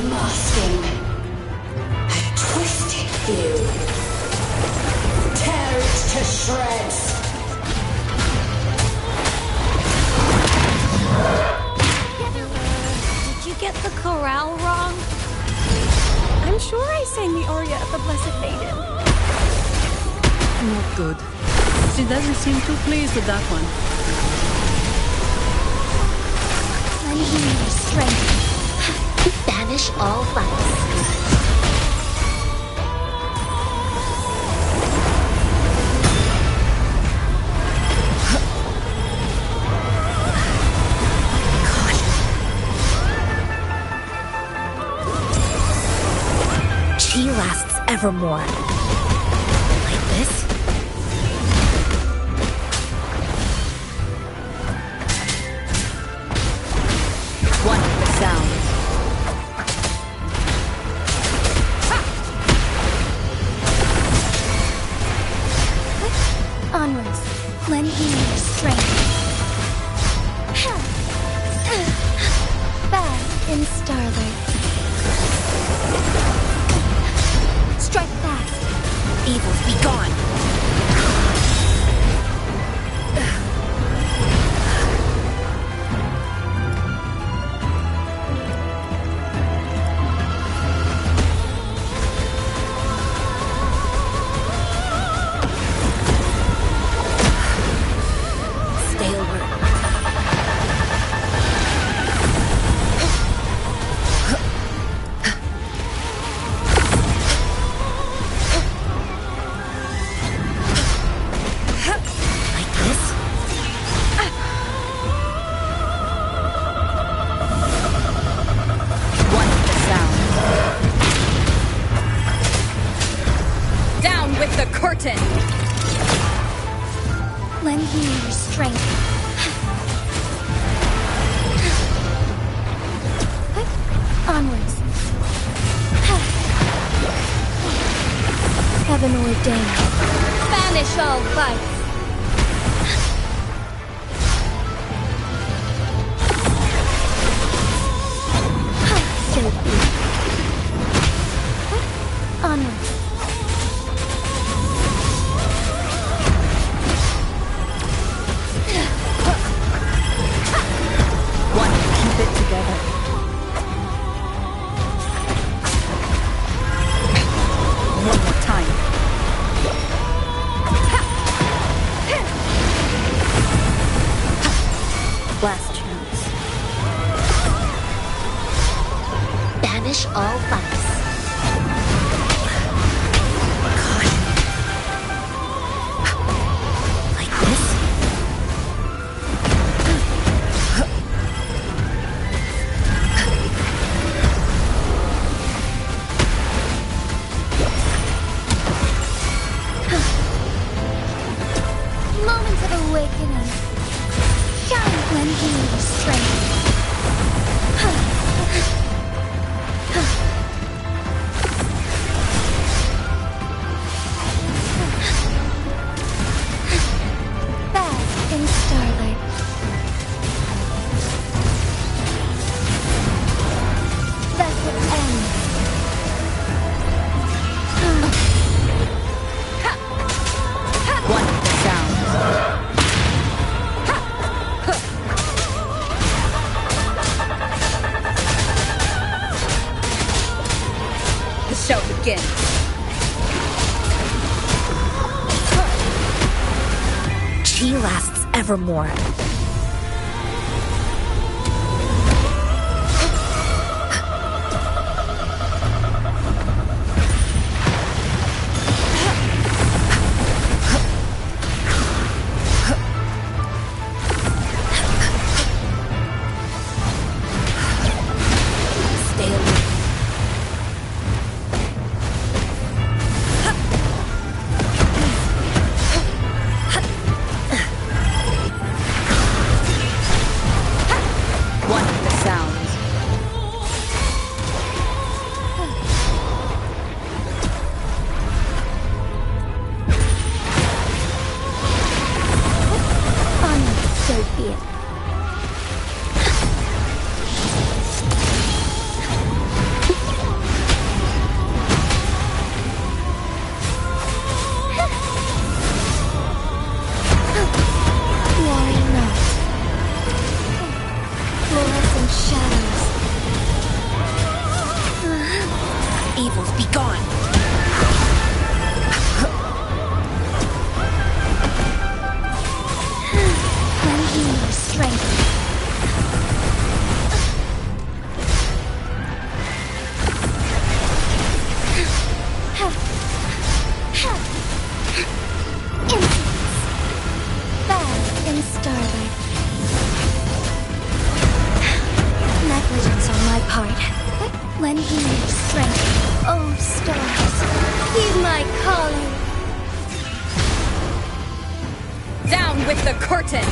Masking. A twisted view. Tear it to shreds. Did you get the chorale wrong? I'm sure I sang the aria of the Blessed Maiden. Not good. She doesn't seem too pleased with that one. I need your strength. Banish all vice. Chi lasts evermore. Like this? One with the sound. Onwards. Lend me your strength. Bad in starlight. Strike fast. Evils be gone. Stay alert. Curtain! Lend me your strength. Onwards. Heaven ordained. Banish all vice. So be it. Onwards. Last chance. Banish all vice. Like this? Moment of awakening. Shine when he needs strength. Bask in starlight. Let it end. One sound. The show begins. Chi lasts evermore. Stay alert. One with the sounds. Onwards, so be it. Glory not. Fluorescent shadows. Evils be gone. Lend me your strength. Influence. Bask in starlight. Negligence on my part. Lend me your strength. Oh, stars, heed my calling. Down with the curtain!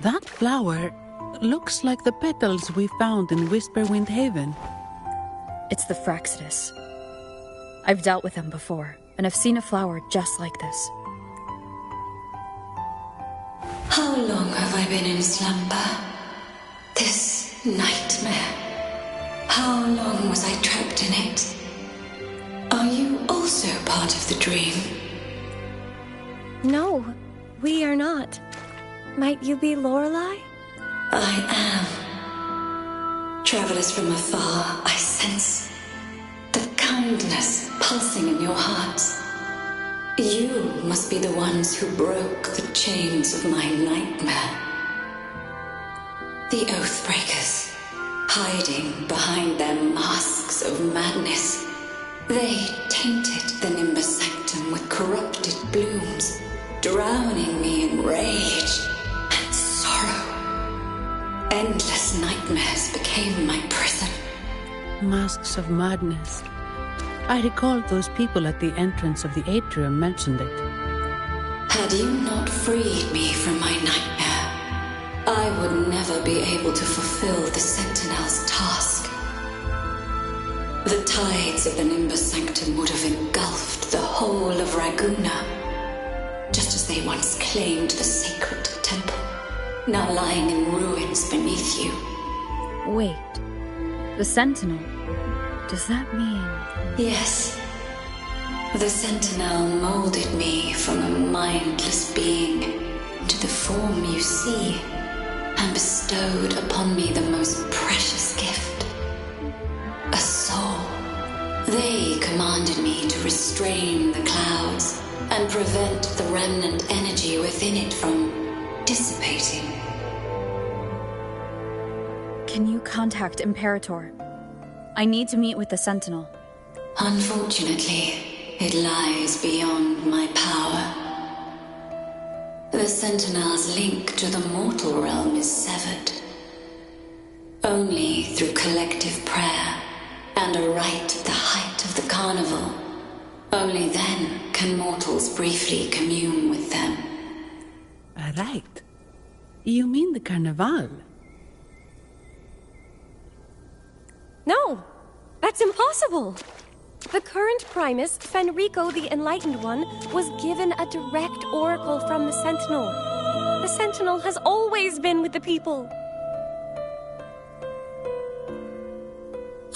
That flower looks like the petals we found in Whisperwind Haven. It's the Fraxidus. I've dealt with them before, and I've seen a flower just like this. How long have I been in slumber? This nightmare. How long was I trapped in it? Are you also part of the dream? No, we are not. Might you be Lorelei? I am. Travelers from afar, I sense the kindness pulsing in your hearts. You must be the ones who broke the chains of my nightmare. The Oathbreakers, hiding behind their masks of madness. They tainted the Nimbus Sanctum with corrupted blooms, drowning me in rage and sorrow. Endless nightmares became my prison. Masks of madness. I recalled those people at the entrance of the atrium mentioned it. Had you not freed me from my nightmare, I would never be able to fulfill the Sentinel's task. The tides of the Nimbus Sanctum would have engulfed the whole of Raguna, just as they once claimed the sacred temple, now lying in ruins beneath you. Wait, the Sentinel, does that mean... Yes. The Sentinel molded me from a mindless being into the form you see, and bestowed upon me the most precious gift, a soul. They commanded me to restrain the clouds and prevent the remnant energy within it from dissipating. Can you contact Imperator? I need to meet with the Sentinel. Unfortunately, it lies beyond my power. The Sentinel's link to the mortal realm is severed. Only through collective prayer and a rite at the height of the carnival. Only then can mortals briefly commune with them. A rite? You mean the Carnival? No, that's impossible. The current Primus, Fenrico the Enlightened One, was given a direct oracle from the Sentinel. The Sentinel has always been with the people.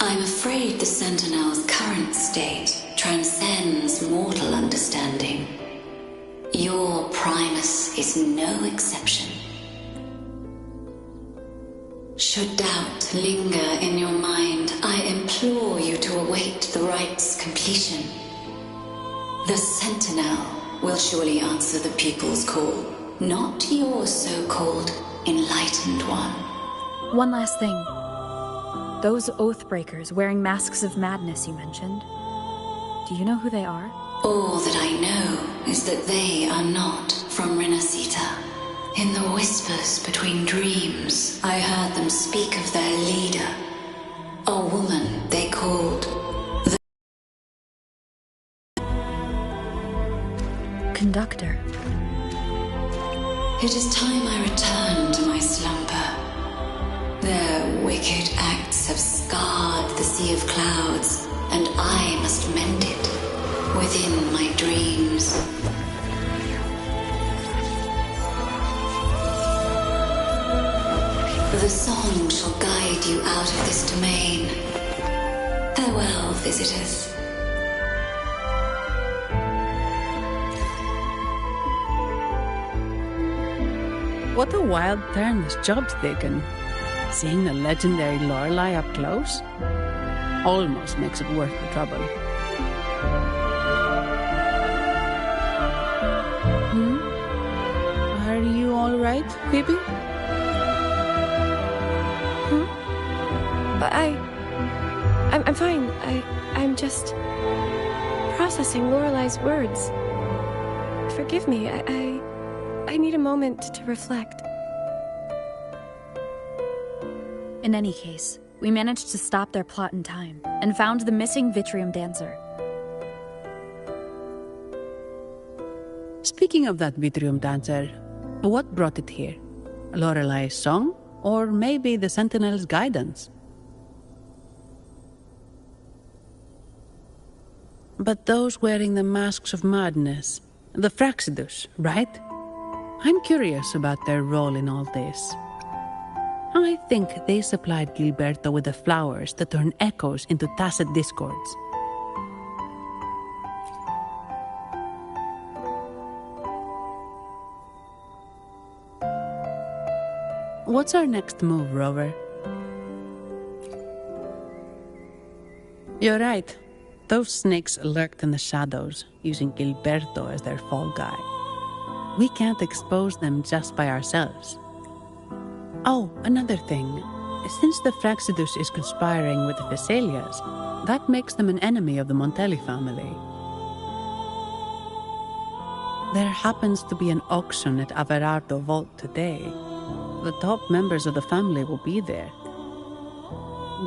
I'm afraid the Sentinel's current state transcends mortal understanding. Your Primus is no exception. Should doubt linger in your mind, I implore you to await the rite's completion. The Sentinel will surely answer the people's call, not your so-called Enlightened One. One last thing. Those Oathbreakers wearing masks of madness you mentioned, do you know who they are? All that I know is that they are not from Renacita. In the whispers between dreams, I heard them speak of their leader, a woman they called the Conductor. It is time I return to my slumber. Their wicked acts have scarred the sea of clouds, and I must mend it within my dreams. The song shall guide you out of this domain. Farewell, visitors. What a wild turn this job's taken. Seeing the legendary Lorelei up close almost makes it worth the trouble. Are Are you all right, Phoebe? I'm fine. I'm just processing Lorelai's words. Forgive me. I need a moment to reflect. In any case, we managed to stop their plot in time and found the missing Vitrium dancer. Speaking of that Vitrium dancer, what brought it here? Lorelai's song? Or maybe the Sentinel's guidance? But those wearing the masks of madness, the Fraxidus, right? I'm curious about their role in all this. I think they supplied Gilberto with the flowers that turn echoes into tacit discords. What's our next move, Rover? You're right. Those snakes lurked in the shadows, using Gilberto as their fall guy. We can't expose them just by ourselves. Oh, another thing. Since the Fraxidus is conspiring with the Thessalias, that makes them an enemy of the Montelli family. There happens to be an auction at Averardo Vault today. The top members of the family will be there.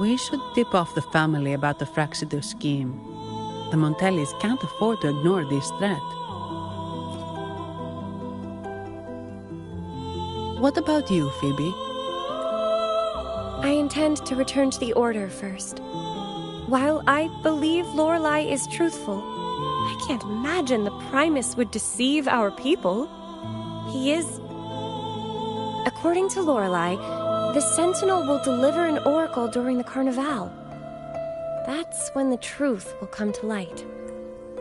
We should tip off the family about the Fraxidus scheme. The Montellis can't afford to ignore this threat. What about you, Phoebe? I intend to return to the Order first. While I believe Lorelai is truthful, I can't imagine the Primus would deceive our people. He is... According to Lorelai, the Sentinel will deliver an oracle during the Carnival. That's when the truth will come to light.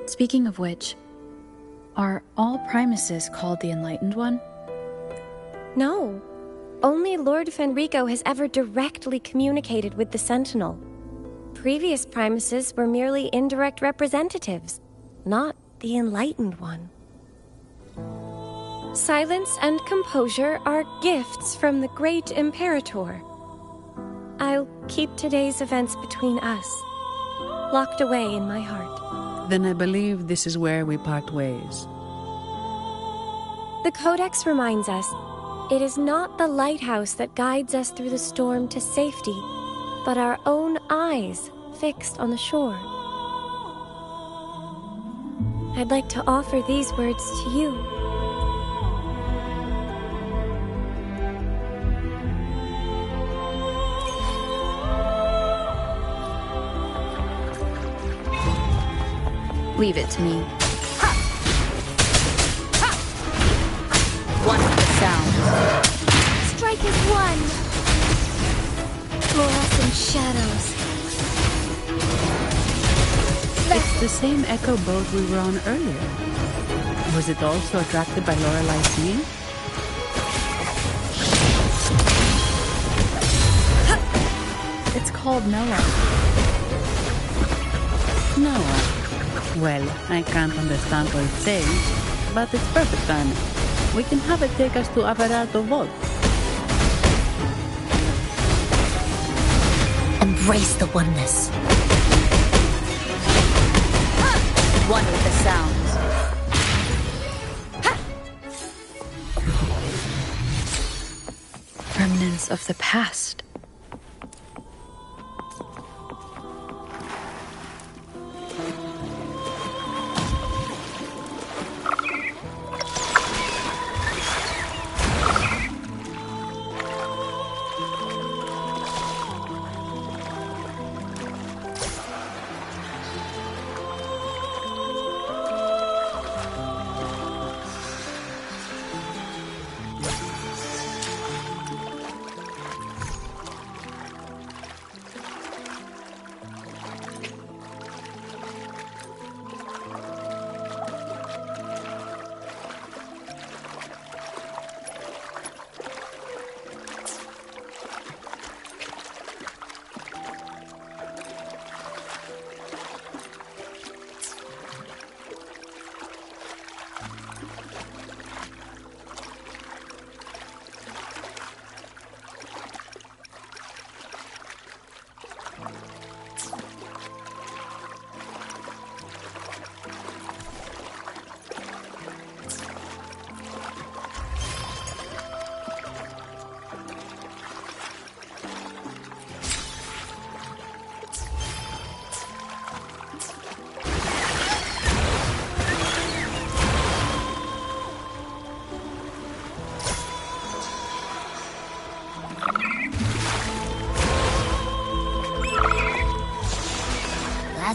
Speaking of which, are all Primuses called the Enlightened One? No. Only Lord Fenrico has ever directly communicated with the Sentinel. Previous Primuses were merely indirect representatives, not the Enlightened One. Silence and composure are gifts from the great Imperator. I'll keep today's events between us, locked away in my heart. Then I believe this is where we part ways. The Codex reminds us, it is not the lighthouse that guides us through the storm to safety, but our own eyes fixed on the shore. I'd like to offer these words to you. Leave it to me. One with the sound. Strike as one. Fluorescent shadows. It's the same echo boat we were on earlier. Was it also attracted by Lorelai's singing? It's called Noah. Noah. Well, I can't understand what it says, but it's perfect timing. We can have it take us to Averardo Vault. Embrace the oneness. One with the sounds. Remnants of the past.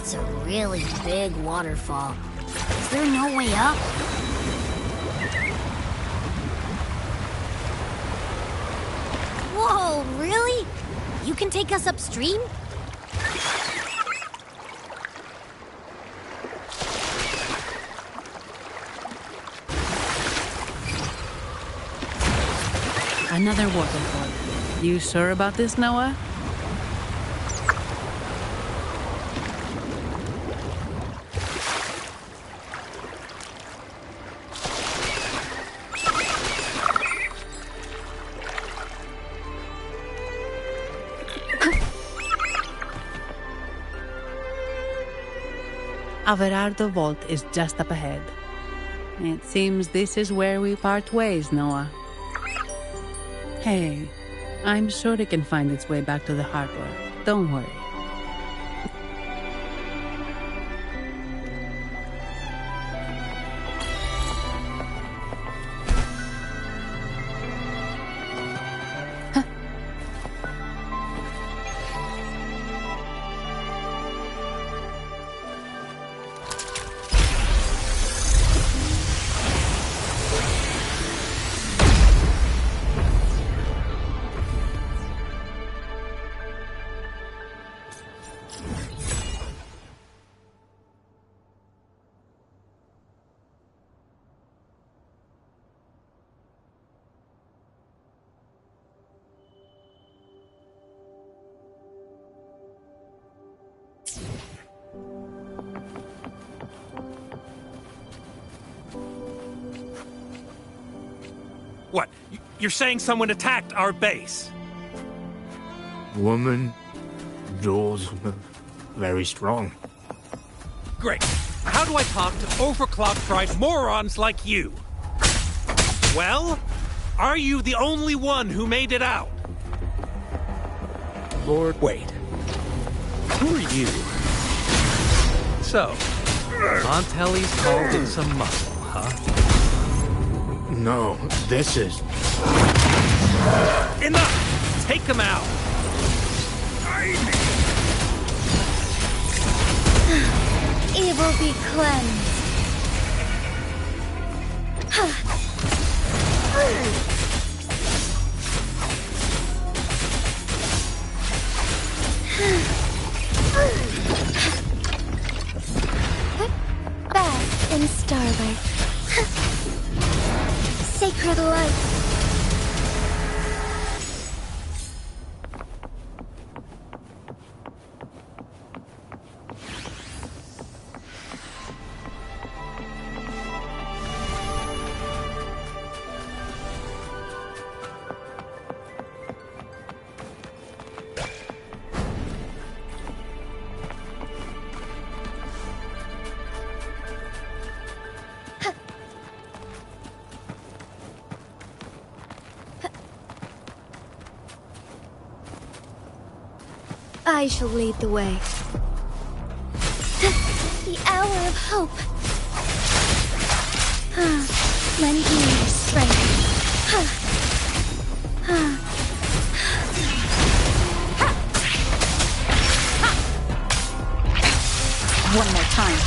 That's a really big waterfall. Is there no way up? Whoa, really? You can take us upstream? Another waterfall. You sure about this, Noah? Averardo Vault is just up ahead. It seems this is where we part ways, Noah. Hey, I'm sure it can find its way back to the harbor. Don't worry. What? You're saying someone attacked our base? Woman, doors, very strong. Great. How do I talk to overclock-fried morons like you? Well, are you the only one who made it out? Lord, wait. Who are you? So, Aunt Helly's called in some muscle, huh? No, this is... Enough! Take them out! Evil be cleansed. Bask in starlight. Sacred light. I shall lead the way. The hour of hope. Lend me your strength. One more time.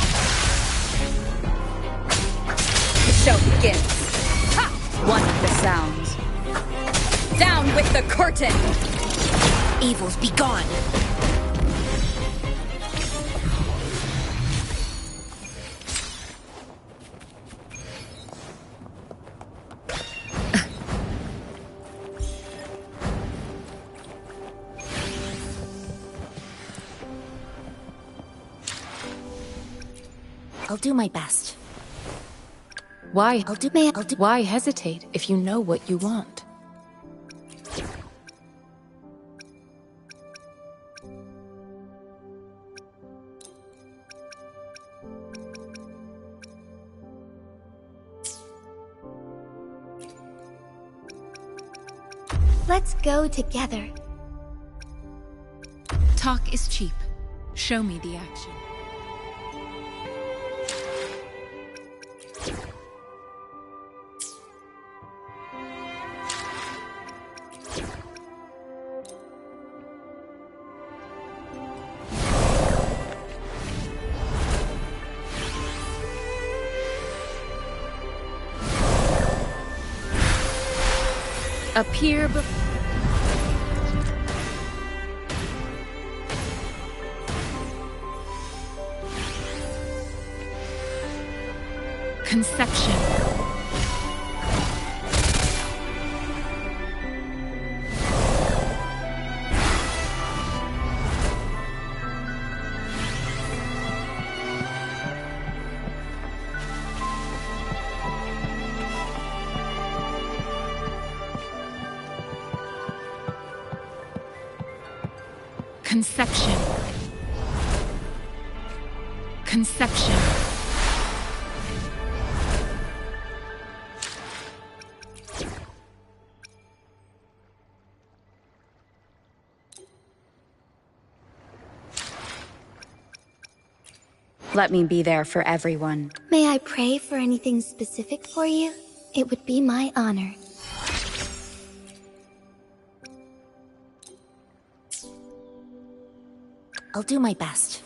The show begins. One with the sounds. Down with the curtain! Evils be gone! I'll do my best. Why hesitate if you know what you want? Let's go together. Talk is cheap. Show me the action. Appear Conception. Conception. Conception. Let me be there for everyone. May I pray for anything specific for you? It would be my honor. I'll do my best.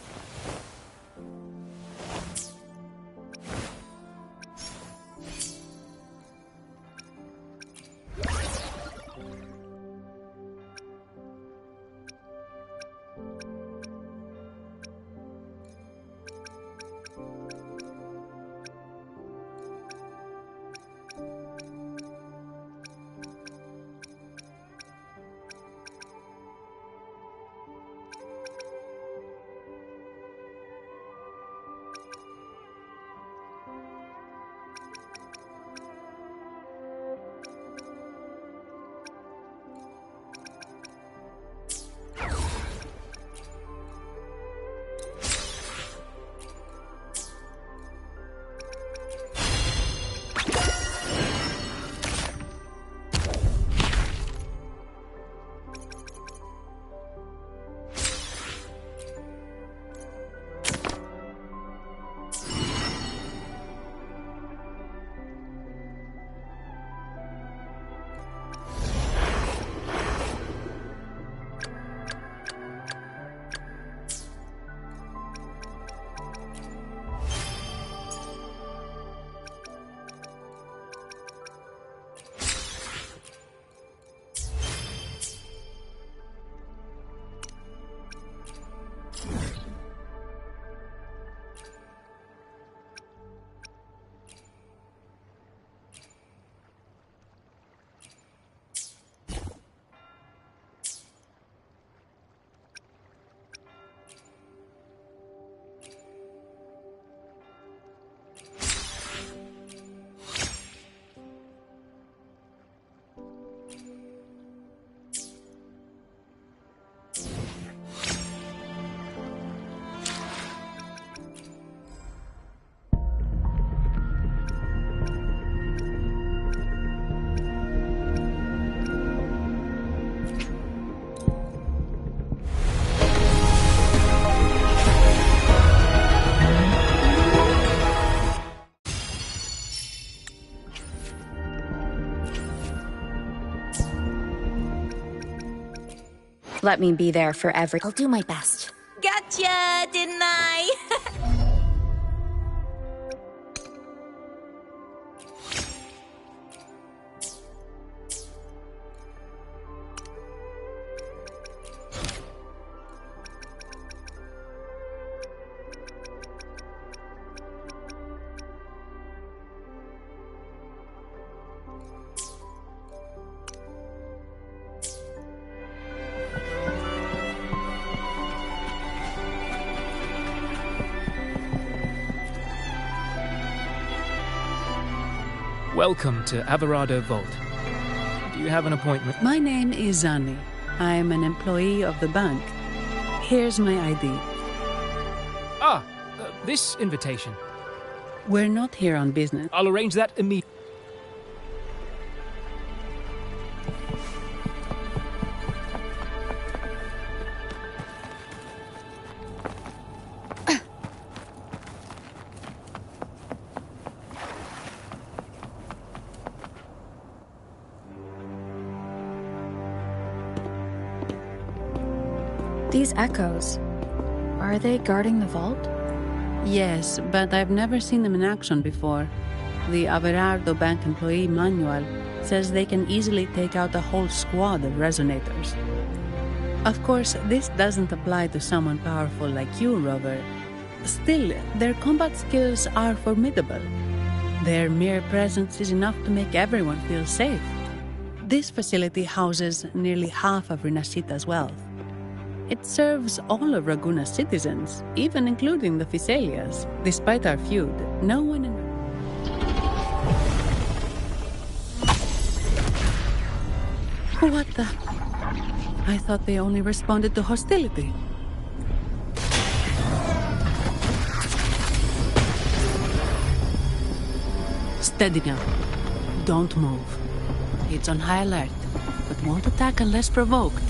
Let me be there for I'll do my best. Gotcha, didn't I? Welcome to Averado Vault. Do you have an appointment? My name is Zanni. I am an employee of the bank. Here's my ID. This invitation. We're not here on business. I'll arrange that immediately. These echoes, are they guarding the vault? Yes, but I've never seen them in action before. The Averardo Bank employee manual says they can easily take out a whole squad of resonators. Of course, this doesn't apply to someone powerful like you, Rover. Still, their combat skills are formidable. Their mere presence is enough to make everyone feel safe. This facility houses nearly half of Rinascita's wealth. It serves all of Raguna's citizens, even including the Thessalias. Despite our feud, no one in... What the... I thought they only responded to hostility. Steady now. Don't move. It's on high alert, but won't attack unless provoked.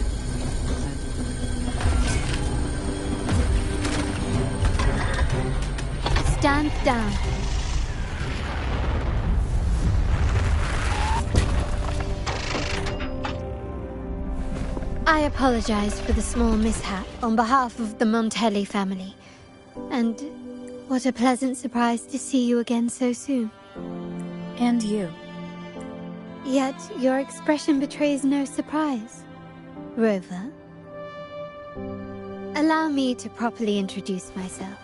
Stand down. I apologize for the small mishap on behalf of the Montelli family. And what a pleasant surprise to see you again so soon. And you. Yet your expression betrays no surprise. Rover, allow me to properly introduce myself.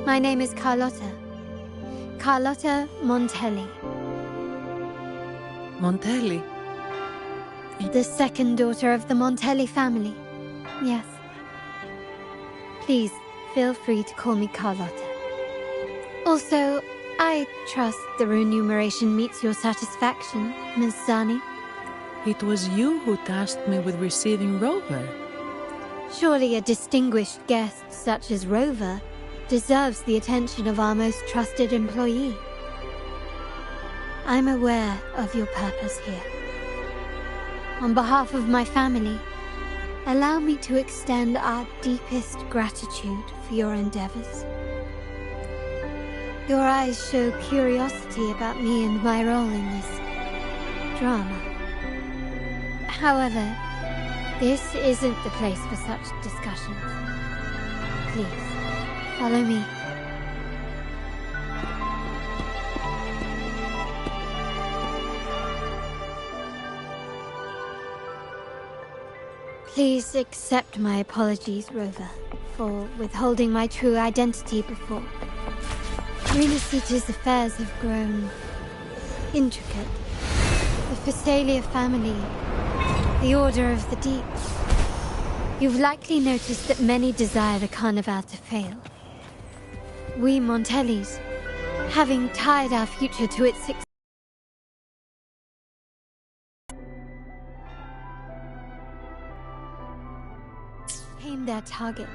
My name is Carlotta. Carlotta Montelli. Montelli? The second daughter of the Montelli family. Yes. Please, feel free to call me Carlotta. Also, I trust the remuneration meets your satisfaction, Ms. Zani. It was you who tasked me with receiving Rover. Surely a distinguished guest such as Rover deserves the attention of our most trusted employee. I'm aware of your purpose here. On behalf of my family, allow me to extend our deepest gratitude for your endeavors. Your eyes show curiosity about me and my role in this drama. However, this isn't the place for such discussions. Please, follow me. Please accept my apologies, Rover, for withholding my true identity before. Rinascita's affairs have grown intricate. The Thessalia family, the Order of the Deep. You've likely noticed that many desire the Carnival to fail. We Montellis, having tied our future to its success, became their target.